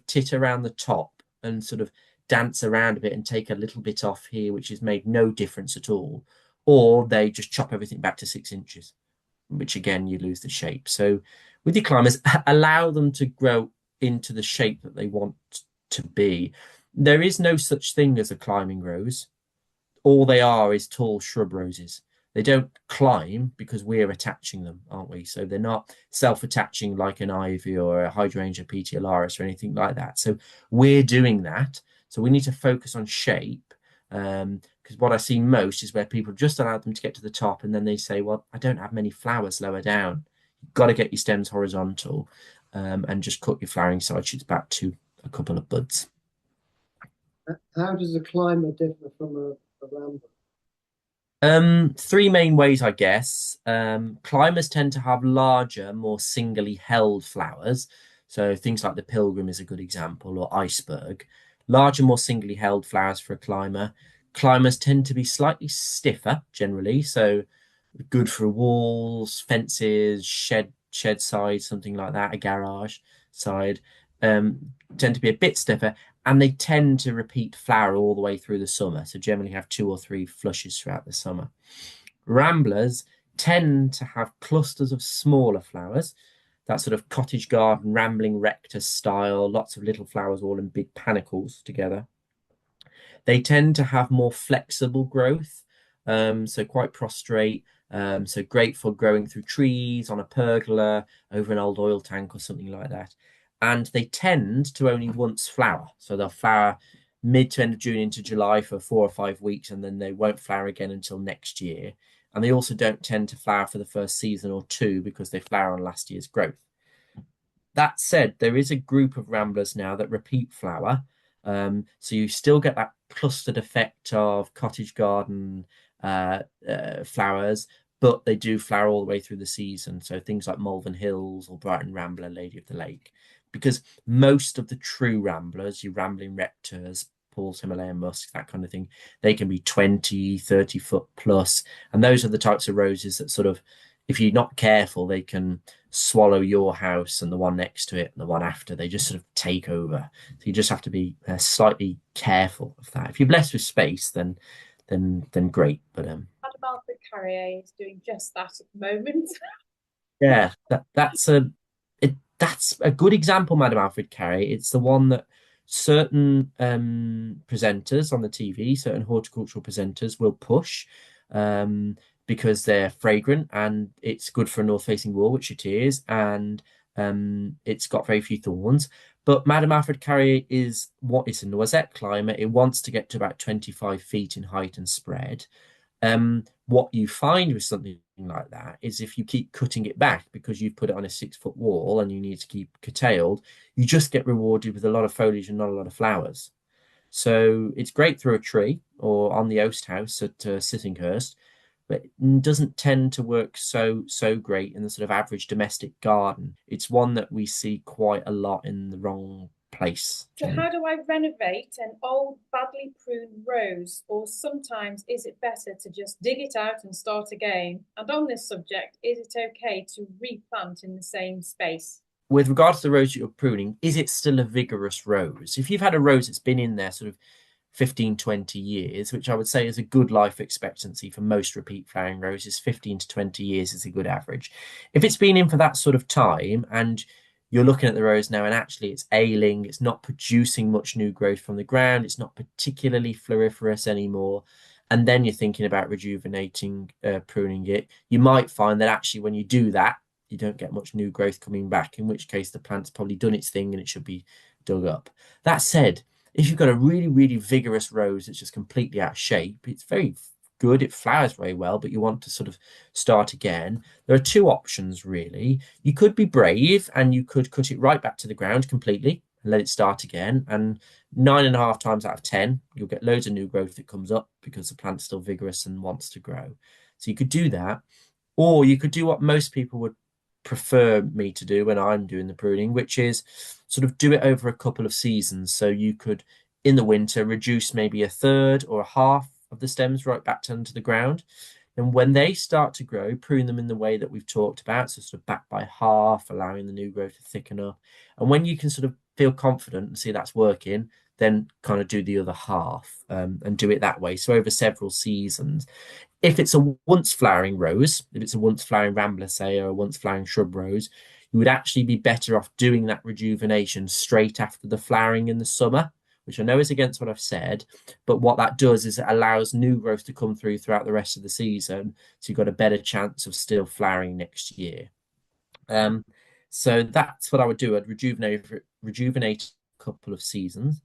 Speaker 1: tit around the top and sort of dance around a bit and take a little bit off here, which has made no difference at all, or they just chop everything back to 6 inches, which again, you lose the shape. So with your climbers, allow them to grow into the shape that they want to be. There is no such thing as a climbing rose. All they are is tall shrub roses. They don't climb because we're attaching them, aren't we? So they're not self-attaching like an ivy or a hydrangea petiolaris or anything like that. So we're doing that. So we need to focus on shape, because what I see most is where people just allow them to get to the top, and then they say, well, I don't have many flowers lower down. You've got to get your stems horizontal, and just cut your flowering side shoots back to a couple of buds.
Speaker 3: How does a climber differ from a rambler?
Speaker 1: 3 main ways, I guess. Climbers tend to have larger, more singly held flowers. So things like the pilgrim is a good example, or iceberg. Larger, more singly held flowers for a climber. Climbers tend to be slightly stiffer generally, so good for walls, fences, shed side, something like that, a garage side. Tend to be a bit stiffer, and they tend to repeat flower all the way through the summer. So generally have 2 or 3 flushes throughout the summer. Ramblers tend to have clusters of smaller flowers, that sort of cottage garden, rambling rectus style, lots of little flowers all in big panicles together. They tend to have more flexible growth, so quite prostrate, so great for growing through trees, on a pergola, over an old oil tank or something like that. And they tend to only once flower. So they'll flower mid to end of June into July for 4 or 5 weeks, and then they won't flower again until next year. And they also don't tend to flower for the first season or 2 because they flower on last year's growth. That said, there is a group of ramblers now that repeat flower. So you still get that clustered effect of cottage garden flowers, but they do flower all the way through the season. So things like Malvern Hills or Brighton Rambler, Lady of the Lake. Because most of the true ramblers, your rambling reptors, Paul's Himalayan musk, that kind of thing, they can be 20, 30 foot plus. And those are the types of roses that sort of, if you're not careful, they can swallow your house and the one next to it and the one after. They just sort of take over. So you just have to be slightly careful of that. If you're blessed with space, then great. But
Speaker 2: Madame Alfred Carrier is doing just that at the moment.
Speaker 1: Yeah, that's a good example, Madame Alfred Carrier. It's the one that certain presenters on the TV, certain horticultural presenters will push, because they're fragrant and it's good for a north-facing wall, which it is, and it's got very few thorns. But Madame Alfred Carrier is what is a noisette climber. It wants to get to about 25 feet in height and spread. What you find with something like that is if you keep cutting it back because you've put it on a 6-foot wall and you need to keep curtailed, you just get rewarded with a lot of foliage and not a lot of flowers. So it's great through a tree or on the Oast House at Sittinghurst, but it doesn't tend to work so great in the sort of average domestic garden. It's one that we see quite a lot in the wrong place.
Speaker 2: So how do I renovate an old, badly pruned rose? Or sometimes is it better to just dig it out and start again? And on this subject, is it okay to replant in the same space?
Speaker 1: With regards to the rose that you're pruning, is it still a vigorous rose? If you've had a rose that's been in there sort of 15, 20 years, which I would say is a good life expectancy for most repeat flowering roses, 15 to 20 years is a good average. If it's been in for that sort of time and you're looking at the rose now and actually it's ailing, it's not producing much new growth from the ground, it's not particularly floriferous anymore. And then you're thinking about rejuvenating, pruning it. You might find that actually when you do that, you don't get much new growth coming back, in which case the plant's probably done its thing and it should be dug up. That said, if you've got a really, really vigorous rose that's just completely out of shape, it's very good, it flowers very well, but you want to sort of start again. There are two options, really. You could be brave and you could cut it right back to the ground completely and let it start again. And 9.5 times out of 10, you'll get loads of new growth that comes up because the plant's still vigorous and wants to grow. So you could do that, or you could do what most people would prefer me to do when I'm doing the pruning, which is sort of do it over a couple of seasons. So you could, in the winter, reduce maybe a third or a half of the stems right back down to the ground. And when they start to grow, prune them in the way that we've talked about, so sort of back by half, allowing the new growth to thicken up. And when you can sort of feel confident and see that's working, then kind of do the other half, and do it that way. So over several seasons. If it's a once flowering rose, if it's a once flowering rambler, say, or a once flowering shrub rose, you would actually be better off doing that rejuvenation straight after the flowering in the summer, which I know is against what I've said, but what that does is it allows new growth to come through throughout the rest of the season, so you've got a better chance of still flowering next year. So that's what I would do. I'd rejuvenate a couple of seasons.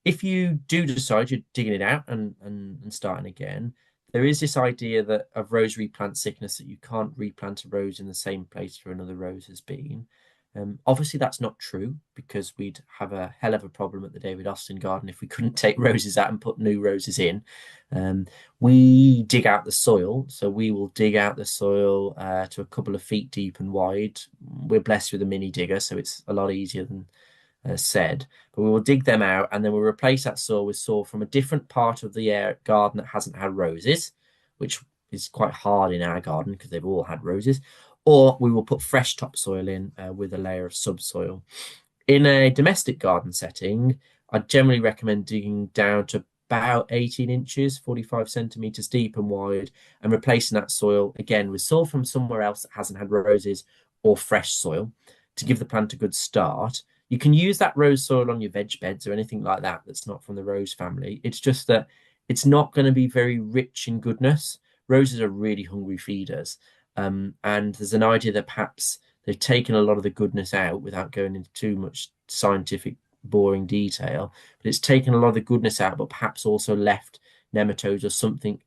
Speaker 1: If you do decide you're digging it out and starting again, there is this idea that of rose replant sickness, that you can't replant a rose in the same place where another rose has been. Obviously, that's not true, because we'd have a hell of a problem at the David Austin garden if we couldn't take roses out and put new roses in. We dig out the soil, so we will dig out the soil to a couple of feet deep and wide. We're blessed with a mini digger, so it's a lot easier than said, but we will dig them out and then we'll replace that soil with soil from a different part of the garden that hasn't had roses, which is quite hard in our garden because they've all had roses. Or we will put fresh topsoil in with a layer of subsoil. In a domestic garden setting, I generally recommend digging down to about 18 inches, 45 centimeters deep and wide, and replacing that soil again with soil from somewhere else that hasn't had roses, or fresh soil, to give the plant a good start. You can use that rose soil on your veg beds or anything like that that's not from the rose family. It's just that it's not going to be very rich in goodness. Roses are really hungry feeders. And there's an idea that perhaps they've taken a lot of the goodness out without going into too much scientific, boring detail. But it's taken a lot of the goodness out, but perhaps also left nematodes or something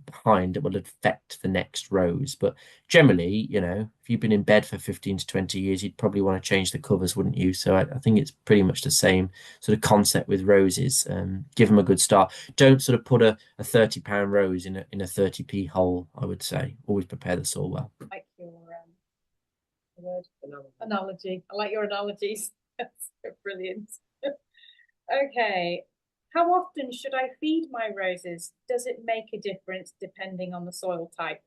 Speaker 1: behind that will affect the next rose. But generally, if you've been in bed for 15 to 20 years, you'd probably want to change the covers, wouldn't you? So I think it's pretty much the same sort of concept with roses. Give them a good start. Don't sort of put a 30-pound rose in a 30p hole, I would say. Always prepare the soil well.
Speaker 2: I like your word analogy. I like your analogies. That's brilliant. Okay. How often should I feed my roses? Does it make a difference depending on the soil type?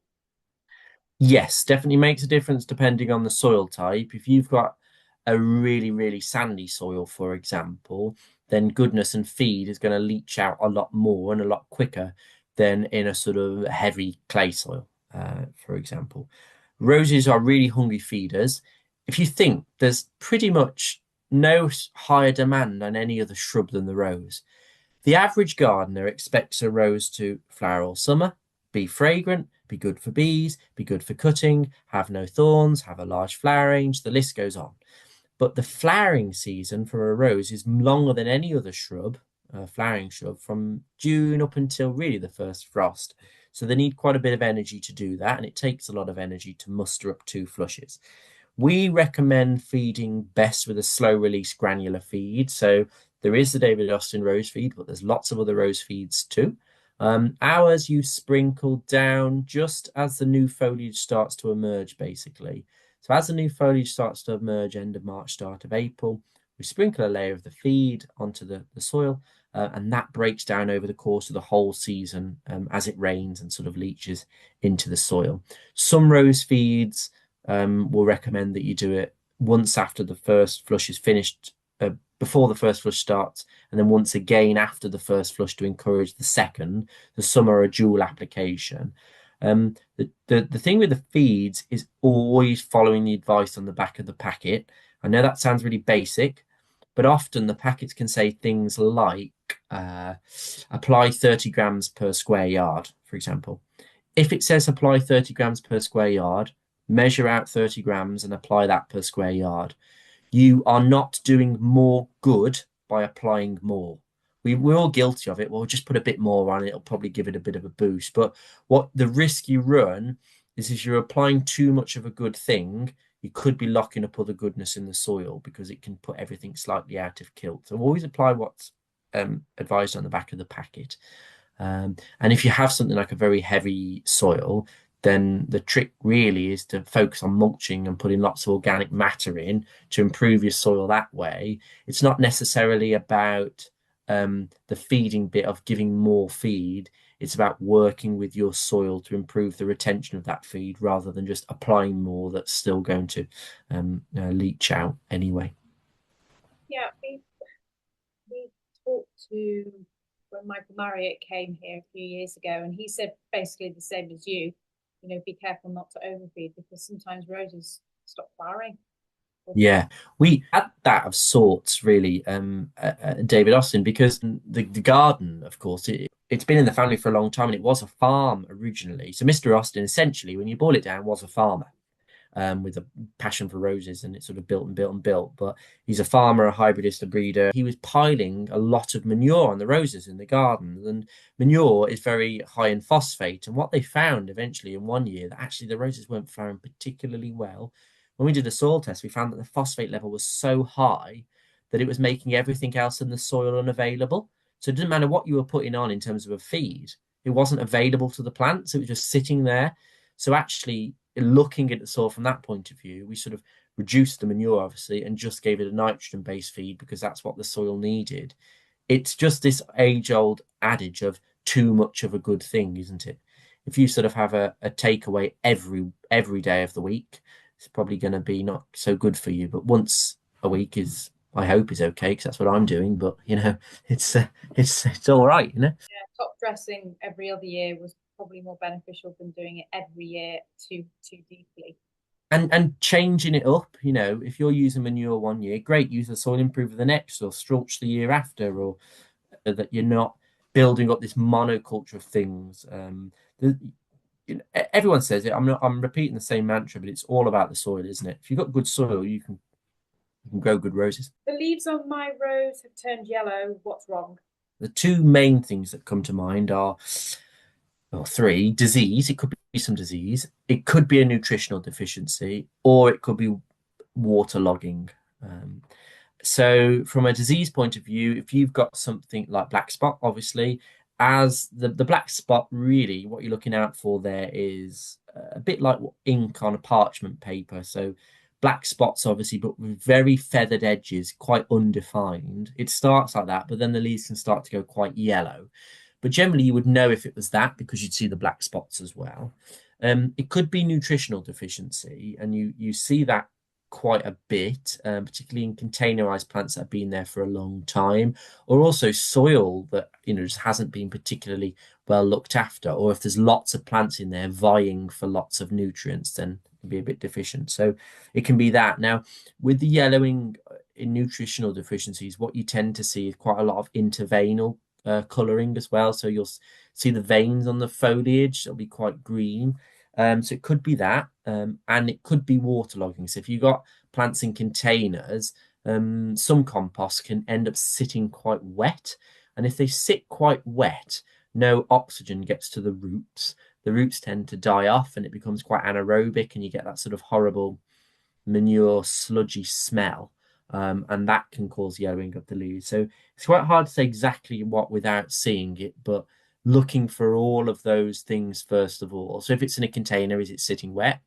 Speaker 1: Yes, definitely makes a difference depending on the soil type. If you've got a really, really sandy soil, for example, then goodness and feed is going to leach out a lot more and a lot quicker than in a sort of heavy clay soil, for example. Roses are really hungry feeders. If you think, there's pretty much no higher demand on any other shrub than the rose. The average gardener expects a rose to flower all summer, be fragrant, be good for bees, be good for cutting, have no thorns, have a large flower range, the list goes on. But the flowering season for a rose is longer than any other shrub, flowering shrub, from June up until really the first frost. So they need quite a bit of energy to do that, and it takes a lot of energy to muster up 2 flushes. We recommend feeding best with a slow release granular feed. So there is the David Austin rose feed, but there's lots of other rose feeds too. Ours you sprinkle down just as the new foliage starts to emerge, basically. So as the new foliage starts to emerge, end of March, start of April, we sprinkle a layer of the feed onto the soil, and that breaks down over the course of the whole season as it rains and sort of leaches into the soil. Some rose feeds will recommend that you do it once after the first flush is finished, before the first flush starts, and then once again after the first flush to encourage the second. The some are a dual application. The thing with the feeds is always following the advice on the back of the packet. I know that sounds really basic, but often the packets can say things like apply 30 grams per square yard, for example. If it says apply 30 grams per square yard, measure out 30 grams and apply that per square yard. You are not doing more good by applying more. We're all guilty of it. We'll just put a bit more on it. It'll probably give it a bit of a boost. But what the risk you run is if you're applying too much of a good thing, you could be locking up other goodness in the soil because it can put everything slightly out of kilt. So always apply what's advised on the back of the packet. And if you have something like a very heavy soil, then the trick really is to focus on mulching and putting lots of organic matter in to improve your soil that way. It's not necessarily about the feeding bit of giving more feed. It's about working with your soil to improve the retention of that feed rather than just applying more that's still going to leach out anyway.
Speaker 2: Yeah, we talked to when Michael Marriott came here a few years ago, and he said basically the same as you. Be careful not to overfeed because sometimes roses stop flowering.
Speaker 1: Yeah, we had that of sorts, really, David Austin, because the garden, of course, it's been in the family for a long time and it was a farm originally. So Mr. Austin, essentially, when you boil it down, was a farmer. With a passion for roses, and it sort of built and built and built. But he's a farmer, a hybridist, a breeder. He was piling a lot of manure on the roses in the garden, and manure is very high in phosphate. And what they found eventually in one year, that actually the roses weren't flowering particularly well. When we did a soil test, we found that the phosphate level was so high that it was making everything else in the soil unavailable. So it didn't matter what you were putting on in terms of a feed, it wasn't available to the plants. It was just sitting there. So actually, looking at the soil from that point of view, we sort of reduced the manure, obviously, and just gave it a nitrogen-based feed because that's what the soil needed. It's just this age-old adage of too much of a good thing, isn't it? If you sort of have a takeaway every day of the week, it's probably going to be not so good for you. But once a week is, I hope, is okay because that's what I'm doing. But it's all right,
Speaker 2: Yeah, top dressing every other year was probably more beneficial than doing it every year too deeply.
Speaker 1: And changing it up, if you're using manure one year, great, use the soil improver the next, or strawch the year after, or that you're not building up this monoculture of things. Everyone says it. I'm repeating the same mantra, but it's all about the soil, isn't it? If you've got good soil, you can grow good roses.
Speaker 2: The leaves on my rose have turned yellow. What's wrong?
Speaker 1: The two main things that come to mind are, well, three: disease. It could be some disease. It could be a nutritional deficiency, or it could be waterlogging. So from a disease point of view, if you've got something like black spot, obviously, as the black spot, really what you're looking out for there is a bit like ink on a parchment paper. So black spots, obviously, but with very feathered edges, quite undefined. It starts like that, but then the leaves can start to go quite yellow. But generally, you would know if it was that because you'd see the black spots as well. It could be nutritional deficiency, and you see that quite a bit, particularly in containerized plants that have been there for a long time, or also soil that just hasn't been particularly well looked after, or if there's lots of plants in there vying for lots of nutrients, then it can be a bit deficient. So it can be that. Now, with the yellowing in nutritional deficiencies, what you tend to see is quite a lot of interveinal colouring as well. So you'll see the veins on the foliage, they'll be quite green. So it could be that, and it could be waterlogging. So if you've got plants in containers, some compost can end up sitting quite wet. And if they sit quite wet, no oxygen gets to the roots. The roots tend to die off and it becomes quite anaerobic, and you get that sort of horrible manure sludgy smell. And that can cause yellowing of the leaves. So it's quite hard to say exactly what without seeing it, but looking for all of those things first of all. So if it's in a container, is it sitting wet?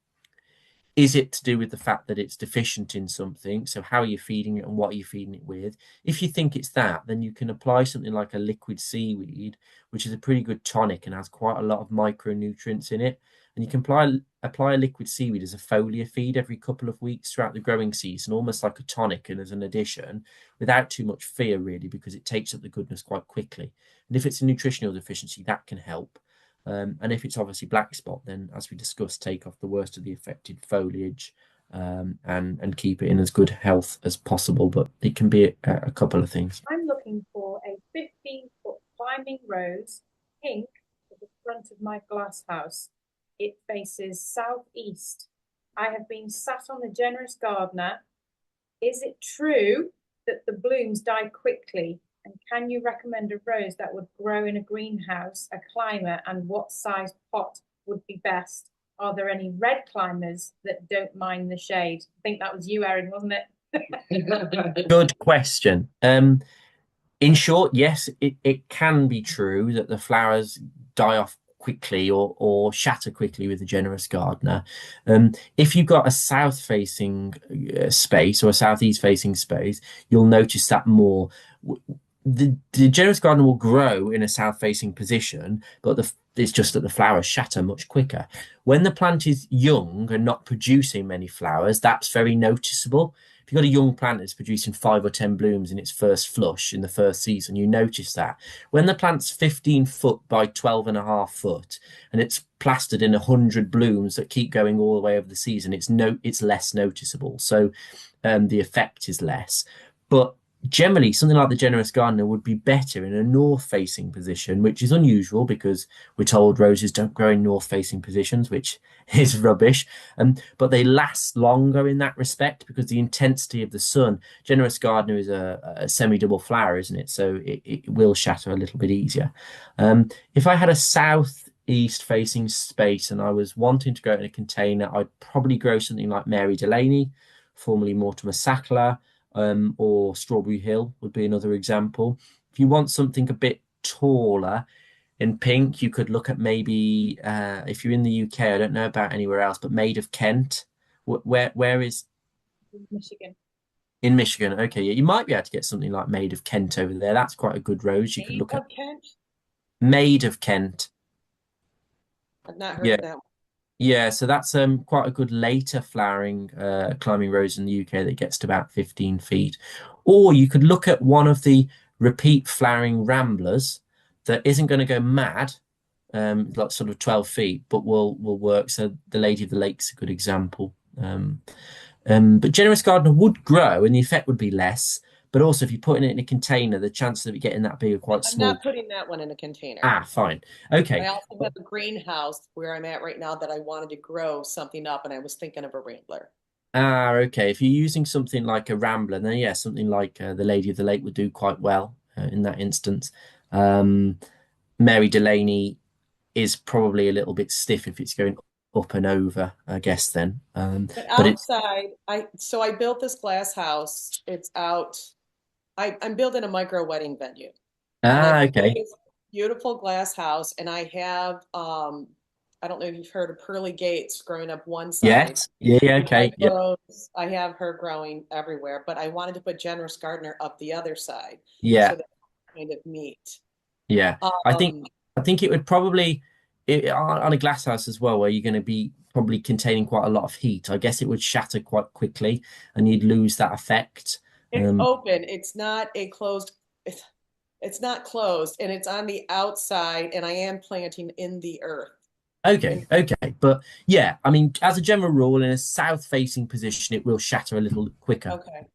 Speaker 1: Is it to do with the fact that it's deficient in something? So how are you feeding it and what are you feeding it with? If you think it's that, then you can apply something like a liquid seaweed, which is a pretty good tonic and has quite a lot of micronutrients in it. And you can apply a liquid seaweed as a foliar feed every couple of weeks throughout the growing season, almost like a tonic and as an addition, without too much fear, really, because it takes up the goodness quite quickly. And if it's a nutritional deficiency, that can help. And if it's obviously black spot, then as we discussed, take off the worst of the affected foliage, and keep it in as good health as possible. But it can be a couple of things.
Speaker 2: I'm looking for a 15-foot climbing rose, pink, at the front of my glass house. It faces southeast. I have been sat on the generous gardener. Is it true that the blooms die quickly? And can you recommend a rose that would grow in a greenhouse, a climber, and what size pot would be best? Are there any red climbers that don't mind the shade? I think that was you, Erin, wasn't it?
Speaker 1: Good question. In short, yes, it can be true that the flowers die off quickly or shatter quickly with the generous gardener. If you've got a south-facing space or a southeast-facing space, you'll notice that more. The generous gardener will grow in a south-facing position, but it's just that the flowers shatter much quicker. When the plant is young and not producing many flowers, that's very noticeable. If you've got a young plant that's producing 5 or 10 blooms in its first flush in the first season, you notice that. When the plant's 15 foot by 12.5 foot and it's plastered in 100 blooms that keep going all the way over the season, it's less noticeable. So the effect is less. But generally, something like the generous gardener would be better in a north-facing position, which is unusual because we're told roses don't grow in north-facing positions, which is rubbish. But they last longer in that respect because the intensity of the sun. Generous gardener is a semi-double flower, isn't it? So it will shatter a little bit easier. If I had a south-east-facing space and I was wanting to grow it in a container, I'd probably grow something like Mary Delaney, formerly Mortimer Sackler. Or Strawberry Hill would be another example. If you want something a bit taller in pink, you could look at maybe, if you're in the UK, I don't know about anywhere else, but Maid of Kent. Where is?
Speaker 2: Michigan.
Speaker 1: In Michigan. Okay, yeah, you might be able to get something like Maid of Kent over there. That's quite a good rose. You could look at
Speaker 2: Kent?
Speaker 1: Maid of Kent.
Speaker 4: I've not heard of that one.
Speaker 1: Yeah, so that's quite a good later flowering climbing rose in the UK that gets to about 15 feet. Or you could look at one of the repeat flowering ramblers that isn't going to go mad, like sort of 12 feet, but will work. So the Lady of the Lake's a good example. But generous gardener would grow and the effect would be less. But also, if you're putting it in a container, the chances of it getting that big are quite small.
Speaker 4: I'm not putting that one in a container.
Speaker 1: Ah, fine. Okay.
Speaker 4: I also have a greenhouse where I'm at right now that I wanted to grow something up, and I was thinking of a rambler.
Speaker 1: Ah, okay. If you're using something like a rambler, then yeah, something like the Lady of the Lake would do quite well in that instance. Mary Delaney is probably a little bit stiff if it's going up and over, I guess then.
Speaker 4: But outside, I built this glass house. It's out. I'm building a micro wedding venue.
Speaker 1: Ah, okay.
Speaker 4: This beautiful glass house, and I have I don't know if you've heard of pearly gates growing up one side.
Speaker 1: Yes. Yeah, okay.
Speaker 4: I have her growing everywhere, but I wanted to put generous gardener up the other side.
Speaker 1: Yeah.
Speaker 4: So that kind of meet.
Speaker 1: Yeah. I think it would probably on a glass house as well, where you're going to be probably containing quite a lot of heat. I guess it would shatter quite quickly and you'd lose that effect.
Speaker 4: It's open. It's not a closed. It's not closed, and it's on the outside. And I am planting in the earth.
Speaker 1: Okay. But yeah, I mean, as a general rule, in a south-facing position, it will shatter a little quicker.
Speaker 4: Okay.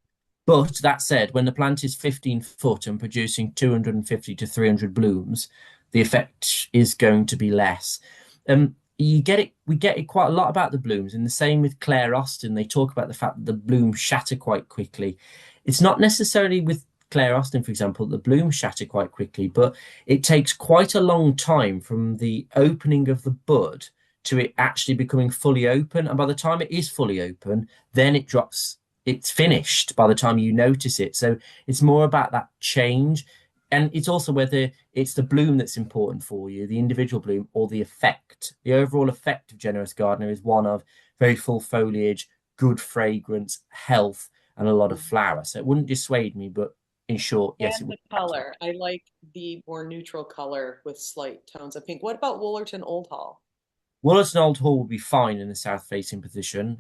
Speaker 1: But that said, when the plant is 15 foot and producing 250 to 300 blooms, the effect is going to be less. We get it quite a lot about the blooms, and the same with Claire Austin. They talk about the fact that the blooms shatter quite quickly. It's not necessarily with Claire Austin, for example, the blooms shatter quite quickly, but it takes quite a long time from the opening of the bud to it actually becoming fully open. And by the time it is fully open, then it drops. It's finished by the time you notice it. So it's more about that change. And it's also whether it's the bloom that's important for you, the individual bloom, or the effect. The overall effect of Generous Gardener is one of very full foliage, good fragrance, health, and a lot of flower. So it wouldn't dissuade me, but in short, yes,
Speaker 4: and
Speaker 1: it would.
Speaker 4: The color. I like the more neutral color with slight tones of pink. What about Woolerton Old Hall?
Speaker 1: Woolerton Old Hall will be fine in the south-facing position.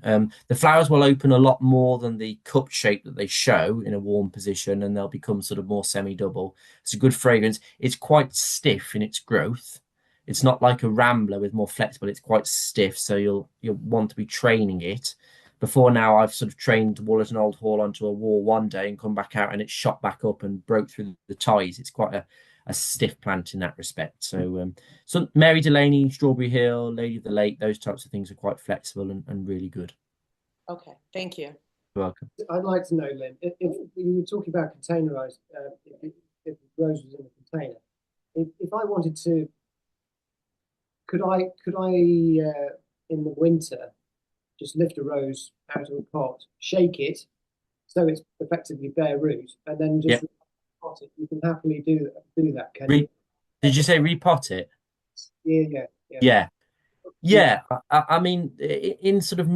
Speaker 1: The flowers will open a lot more than the cup shape that they show in a warm position, and they'll become sort of more semi-double. It's a good fragrance. It's quite stiff in its growth. It's not like a rambler with more flexible. It's quite stiff, so you'll want to be training it. Before now, I've sort of trained Wallerton Old Hall onto a wall one day and come back out and it shot back up and broke through the ties. It's quite a stiff plant in that respect. So Mary Delaney, Strawberry Hill, Lady of the Lake, those types of things are quite flexible and really good.
Speaker 4: Okay, thank you.
Speaker 1: You're welcome.
Speaker 3: I'd like to know, Lynn, if you were talking about containerized, if the rose was in a container, if I wanted to, could I in the winter just lift a rose out of a pot, shake it, so it's effectively bare root, and then just repot it? You can happily do that, can you?
Speaker 1: Did you say repot it?
Speaker 3: Yeah.
Speaker 1: I mean, in sort of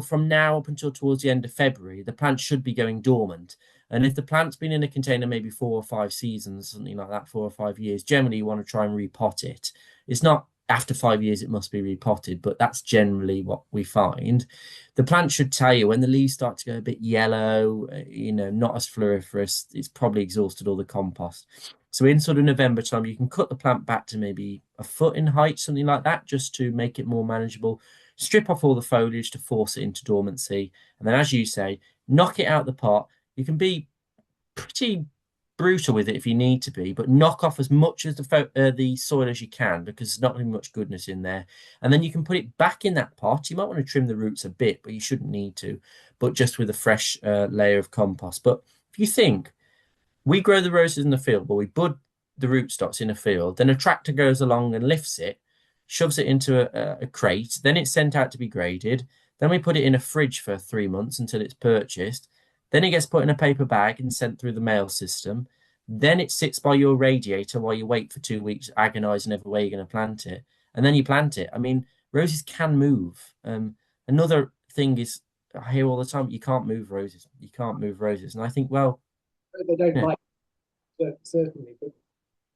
Speaker 1: from now up until towards the end of February, the plant should be going dormant. And if the plant's been in a container maybe 4 or 5 seasons, something like that, 4 or 5 years, generally you want to try and repot it. It's not after 5 years it must be repotted, but that's generally what we find. The plant should tell you when the leaves start to go a bit yellow, not as floriferous, it's probably exhausted all the compost. So in sort of November time, you can cut the plant back to maybe a foot in height, something like that, just to make it more manageable. Strip off all the foliage to force it into dormancy. And then, as you say, knock it out the pot. You can be pretty brutal with it if you need to be, but knock off as much of the soil as you can, because there's not really much goodness in there. And then you can put it back in that pot. You might want to trim the roots a bit, but you shouldn't need to, but just with a fresh layer of compost. But if you think, we grow the roses in the field, but we bud the rootstocks in a field, then a tractor goes along and lifts it, shoves it into a crate, then it's sent out to be graded, then we put it in a fridge for 3 months until it's purchased, then it gets put in a paper bag and sent through the mail system, then it sits by your radiator while you wait for 2 weeks agonising over where you're going to plant it, and then you plant it. I mean, roses can move. Another thing is, I hear all the time, you can't move roses, and I think, well,
Speaker 3: they don't like it, certainly, but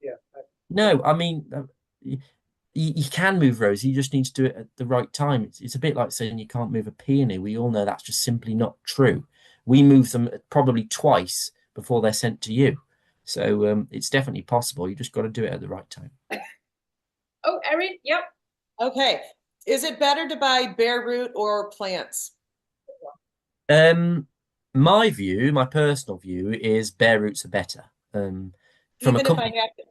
Speaker 3: yeah.
Speaker 1: No, I mean, you can move roses. You just need to do it at the right time. It's a bit like saying you can't move a peony. We all know that's just simply not true. We move them probably twice before they're sent to you. So it's definitely possible. You just got to do it at the right time.
Speaker 2: Oh, Erin, yep.
Speaker 4: Okay. Is it better to buy bare root or plants?
Speaker 1: My personal view is bare roots are better.
Speaker 4: Even if I have to,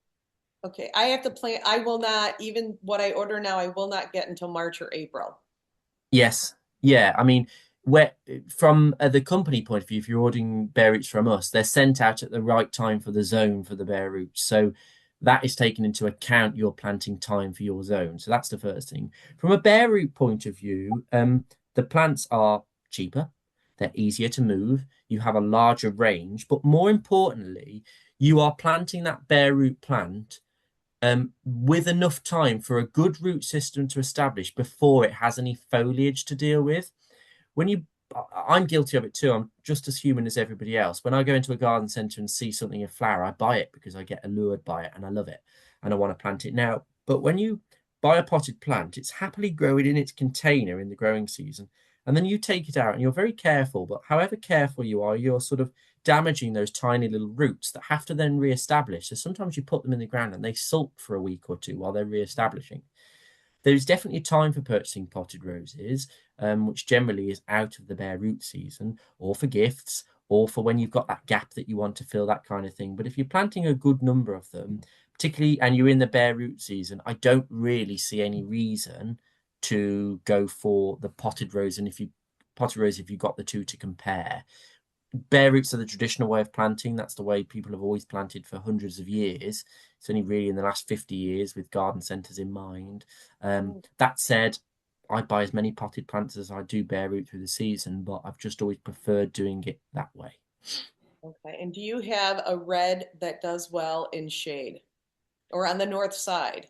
Speaker 4: okay, I have to plant. I will not, even what I order now, I will not get until March or April.
Speaker 1: Yes, yeah. I mean, from the company point of view, if you're ordering bare roots from us, they're sent out at the right time for the zone for the bare roots. So that is taken into account your planting time for your zone. So that's the first thing. From a bare root point of view, the plants are cheaper. They're easier to move. You have a larger range, but more importantly, you are planting that bare root plant with enough time for a good root system to establish before it has any foliage to deal with. I'm guilty of it too. I'm just as human as everybody else. When I go into a garden centre and see something in flower, I buy it because I get allured by it and I love it and I want to plant it now. But when you buy a potted plant, it's happily growing in its container in the growing season. And then you take it out and you're very careful, but however careful you are, you're sort of damaging those tiny little roots that have to then re-establish. So sometimes you put them in the ground and they sulk for a week or two while they're re-establishing. There's definitely time for purchasing potted roses, which generally is out of the bare root season, or for gifts, or for when you've got that gap that you want to fill, that kind of thing. But if you're planting a good number of them, particularly, and you're in the bare root season, I don't really see any reason to go for the potted rose. And if you've got the two to compare, bare roots are the traditional way of planting. That's the way people have always planted for hundreds of years. It's only really in the last 50 years with garden centres in mind. That said, I buy as many potted plants as I do bare root through the season, but I've just always preferred doing it that way.
Speaker 4: Okay. And do you have a red that does well in shade or on the north side?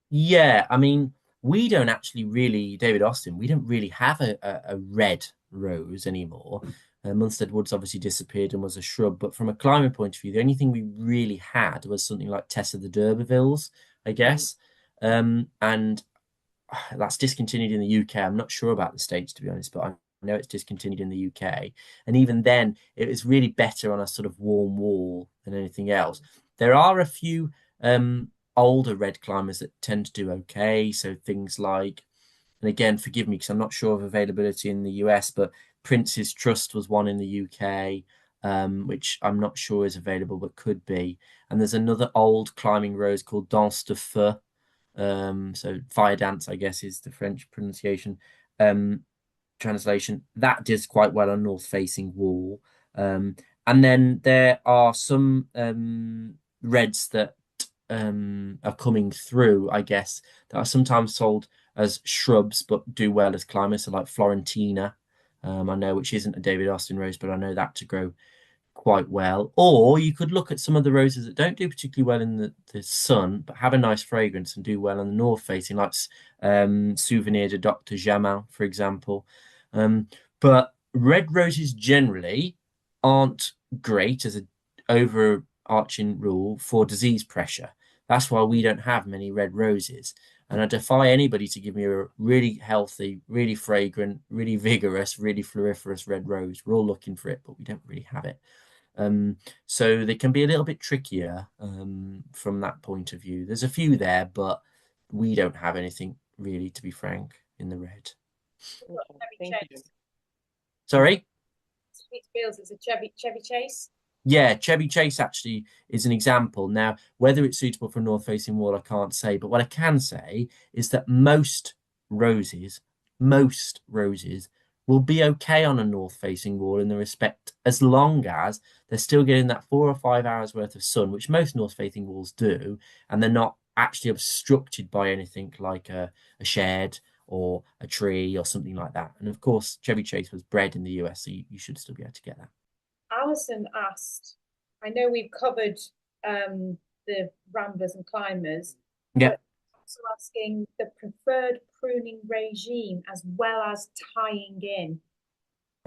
Speaker 1: Yeah, I mean, we don't actually really, David Austin, we don't really have a red rose anymore. Munstead Woods obviously disappeared and was a shrub, but from a climate point of view, the only thing we really had was something like Tessa the d'Urbervilles, I guess. And that's discontinued in the UK. I'm not sure about the States, to be honest, but I know it's discontinued in the UK. And even then, it was really better on a sort of warm wall than anything else. There are a few older red climbers that tend to do okay. So things like, and again, forgive me because I'm not sure of availability in the US, but Prince's Trust was one in the UK, which I'm not sure is available, but could be. And there's another old climbing rose called Danse de Feu. So fire dance, I guess, is the French pronunciation. Translation that does quite well on north facing wall. And then there are some reds that are coming through, I guess, that are sometimes sold as shrubs but do well as climbers. So like Florentina, I know, which isn't a David Austin rose, but I know that to grow quite well. Or you could look at some of the roses that don't do particularly well in the sun, but have a nice fragrance and do well on the north facing, like Souvenir de Dr. Jamin, for example. But red roses generally aren't great as an overarching rule for disease pressure. That's why we don't have many red roses. And I defy anybody to give me a really healthy, really fragrant, really vigorous, really floriferous red rose. We're all looking for it, but we don't really have it. So they can be a little bit trickier from that point of view. There's a few there, but we don't have anything really, to be frank, in the red.
Speaker 4: Thank you.
Speaker 1: Sorry?
Speaker 2: Sweet Fields is a Chevy Chase.
Speaker 1: Yeah, Chevy Chase actually is an example. Now, whether it's suitable for a north-facing wall, I can't say. But what I can say is that most roses will be okay on a north-facing wall in the respect, as long as they're still getting that 4 or 5 hours worth of sun, which most north-facing walls do, and they're not actually obstructed by anything like a shed or a tree or something like that. And of course, Chevy Chase was bred in the US, so you should still be able to get that.
Speaker 2: Alison asked, I know we've covered the ramblers and climbers,
Speaker 1: yeah,
Speaker 2: but also asking the preferred pruning regime as well as tying in.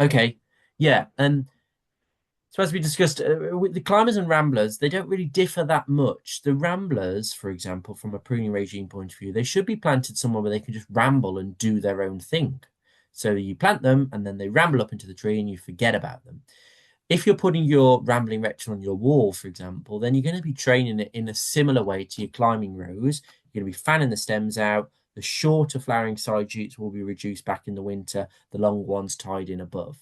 Speaker 1: Okay, yeah, so as we discussed, with the climbers and ramblers, they don't really differ that much. The ramblers, for example, from a pruning regime point of view, they should be planted somewhere where they can just ramble and do their own thing. So you plant them and then they ramble up into the tree and you forget about them. If you're putting your rambling rector on your wall, for example, then you're going to be training it in a similar way to your climbing rose. You're going to be fanning the stems out. The shorter flowering side shoots will be reduced back in the winter, the long ones tied in above.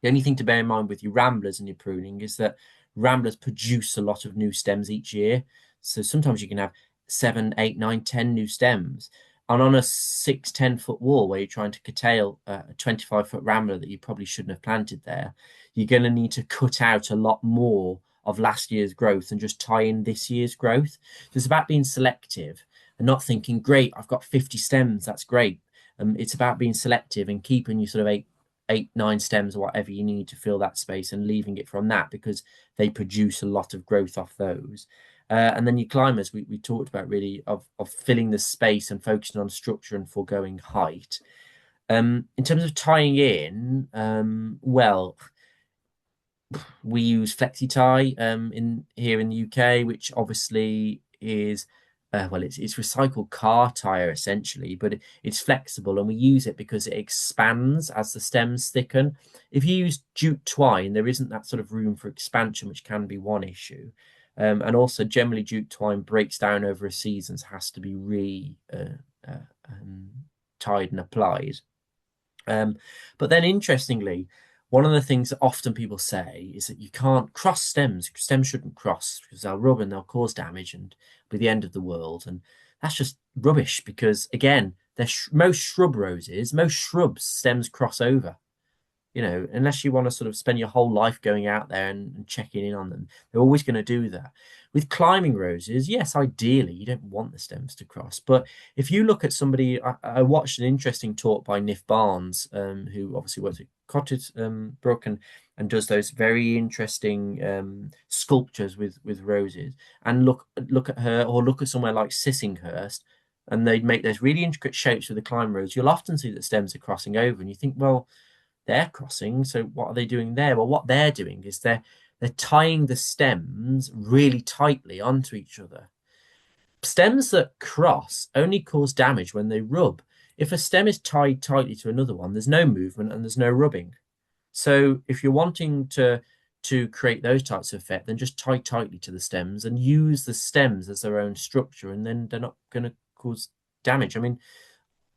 Speaker 1: The only thing to bear in mind with your ramblers and your pruning is that ramblers produce a lot of new stems each year. So sometimes you can have 7, 8, 9, 10 new stems. And on a 6, 10-foot wall where you're trying to curtail a 25-foot rambler that you probably shouldn't have planted there, you're going to need to cut out a lot more of last year's growth and just tie in this year's growth. So it's about being selective and not thinking, great, I've got 50 stems, that's great. It's about being selective and keeping your sort of 8, 9 stems or whatever you need to fill that space and leaving it from that, because they produce a lot of growth off those. And then your climbers, we talked about really of filling the space and focusing on structure and foregoing height. In terms of tying in, well, we use flexi tie here in the UK, which obviously is well, it's recycled car tire essentially, but it's flexible, and we use it because it expands as the stems thicken. If you use jute twine, there isn't that sort of room for expansion, which can be one issue. And also, generally, jute twine breaks down over a season, so has to be tied and applied. But then, interestingly, one of the things that often people say is that you can't cross stems. Stems shouldn't cross because they'll rub and they'll cause damage and be the end of the world. And that's just rubbish because, again, most shrub roses, most shrubs, stems cross over. You know, unless you want to sort of spend your whole life going out there and checking in on them, they're always going to do that. With climbing roses, yes, ideally, you don't want the stems to cross. But if you look at somebody, I watched an interesting talk by Niff Barnes, who obviously works at Cottage Brook and does those very interesting sculptures with roses. And look at her, or look at somewhere like Sissinghurst, and they'd make those really intricate shapes with the climb rose. You'll often see that stems are crossing over, and you think, well, they're crossing, so what are they doing there? Well, what they're doing is they're tying the stems really tightly onto each other. Stems that cross only cause damage when they rub. If a stem is tied tightly to another one, there's no movement and there's no rubbing. So if you're wanting to to create those types of effect, then just tie tightly to the stems and use the stems as their own structure, and then they're not going to cause damage. I mean,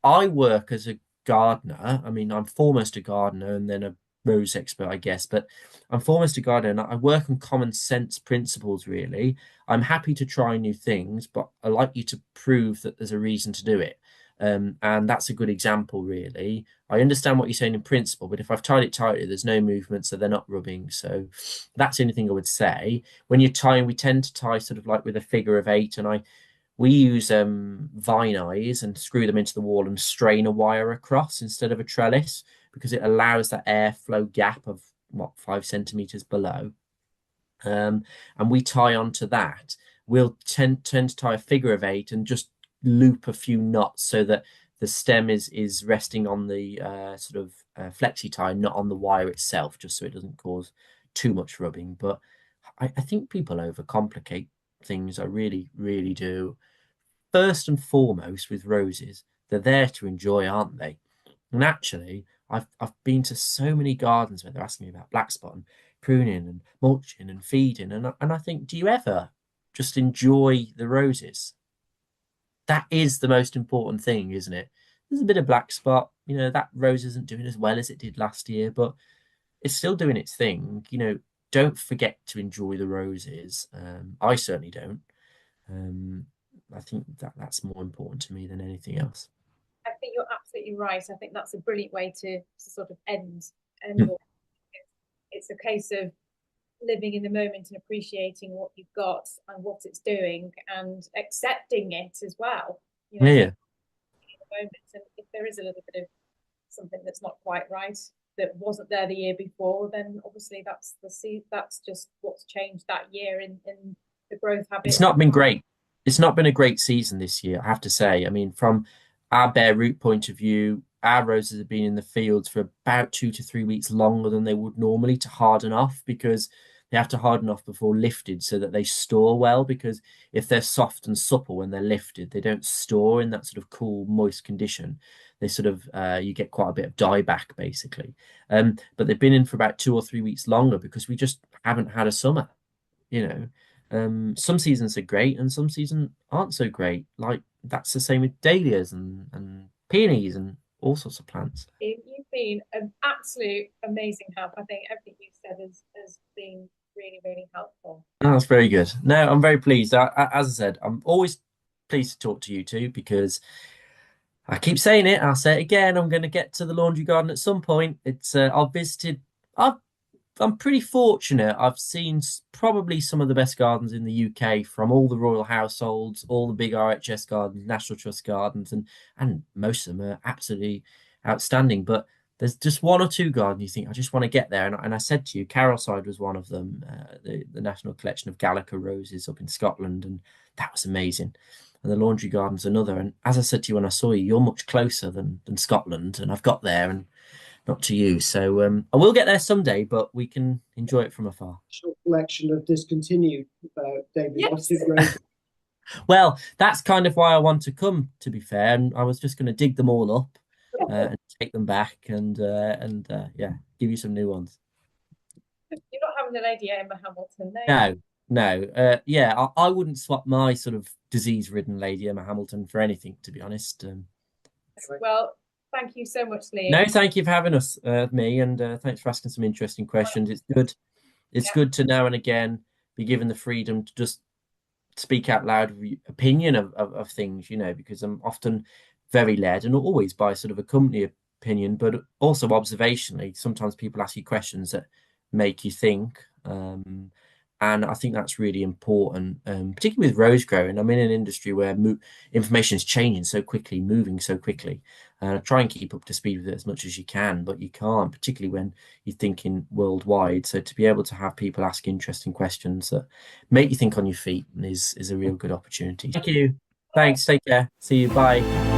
Speaker 1: I work as a gardener. I mean, I'm foremost a gardener and then a rose expert, I guess, but I'm foremost a gardener and I work on common sense principles, really. I'm happy to try new things, but I like you to prove that there's a reason to do it. And that's a good example, really. I understand what you're saying in principle, but if I've tied it tightly, there's no movement, so they're not rubbing. So that's the only thing I would say. When you're tying, we tend to tie sort of like with a figure of 8, and we use vine eyes and screw them into the wall and strain a wire across instead of a trellis, because it allows that airflow gap of 5 centimeters below. And we tie onto that. We'll tend to tie a figure of 8 and just loop a few knots so that the stem is resting on the sort of flexi tie, not on the wire itself, just so it doesn't cause too much rubbing. But I think people overcomplicate things. I really, really do. First and foremost, with roses, they're there to enjoy, aren't they? And actually, I've been to so many gardens where they're asking me about black spot and pruning and mulching and feeding, and I think, do you ever just enjoy the roses? That is the most important thing, isn't it? There's a bit of black spot, you know, that rose isn't doing as well as it did last year, but it's still doing its thing. You know, don't forget to enjoy the roses. I certainly don't. I think that's more important to me than anything else.
Speaker 2: I think you're absolutely right. I think that's a brilliant way to sort of end. It's a case of living in the moment and appreciating what you've got and what it's doing and accepting it as well. You know,
Speaker 1: Yeah.
Speaker 2: in the moment, and if there is a little bit of something that's not quite right, that wasn't there the year before, then obviously that's just what's changed that year in the growth habits.
Speaker 1: It's not been great. It's not been a great season this year, I have to say. I mean, from our bare root point of view, our roses have been in the fields for about 2 to 3 weeks longer than they would normally to harden off, because they have to harden off before lifted so that they store well, because if they're soft and supple when they're lifted, they don't store in that sort of cool, moist condition. They sort of, you get quite a bit of dieback, basically. But they've been in for about 2 or 3 weeks longer because we just haven't had a summer, you know. Some seasons are great and some seasons aren't so great. Like, that's the same with dahlias and peonies and all sorts of plants.
Speaker 2: You've been an absolute amazing help. I think everything you've said has been really, really helpful.
Speaker 1: Oh, that's very good. No, I'm very pleased. As I said, I'm always pleased to talk to you two, because I keep saying it, I'll say it again, I'm going to get to the laundry garden at some point. It's I'm pretty fortunate. I've seen probably some of the best gardens in the UK, from all the royal households, all the big RHS gardens, National Trust gardens, and most of them are absolutely outstanding. But there's just 1 or 2 gardens you think, I just want to get there. And I said to you, Carolside was one of them, the National Collection of Gallica roses up in Scotland, and that was amazing. And the laundry garden's another. And as I said to you when I saw you, you're much closer than Scotland, and I've got there and not to you. So I will get there someday, but we can enjoy it from afar.
Speaker 3: Short collection of discontinued David.
Speaker 2: Yes.
Speaker 1: Well, that's kind of why I want to come, to be fair. And I was just going to dig them all up and take them back and yeah, give you some new ones.
Speaker 2: You're not having the Lady Emma Hamilton, no?
Speaker 1: No. Yeah, I wouldn't swap my sort of disease-ridden Lady Emma Hamilton for anything, to be honest.
Speaker 2: Well, thank you so much, Liam.
Speaker 1: No, thank you for having us, me, and thanks for asking some interesting questions. It's good. It's good to now and again be given the freedom to just speak out loud of opinion of things, you know, because I'm often very led, and not always by sort of a company opinion, but also observationally. Sometimes people ask you questions that make you think. And I think that's really important, particularly with rose growing. I'm in an industry where information is changing so quickly, moving so quickly. Try and keep up to speed with it as much as you can, but you can't, particularly when you're thinking worldwide. So to be able to have people ask interesting questions that make you think on your feet is a real good opportunity. Thank you. Thanks. Take care. See you. Bye.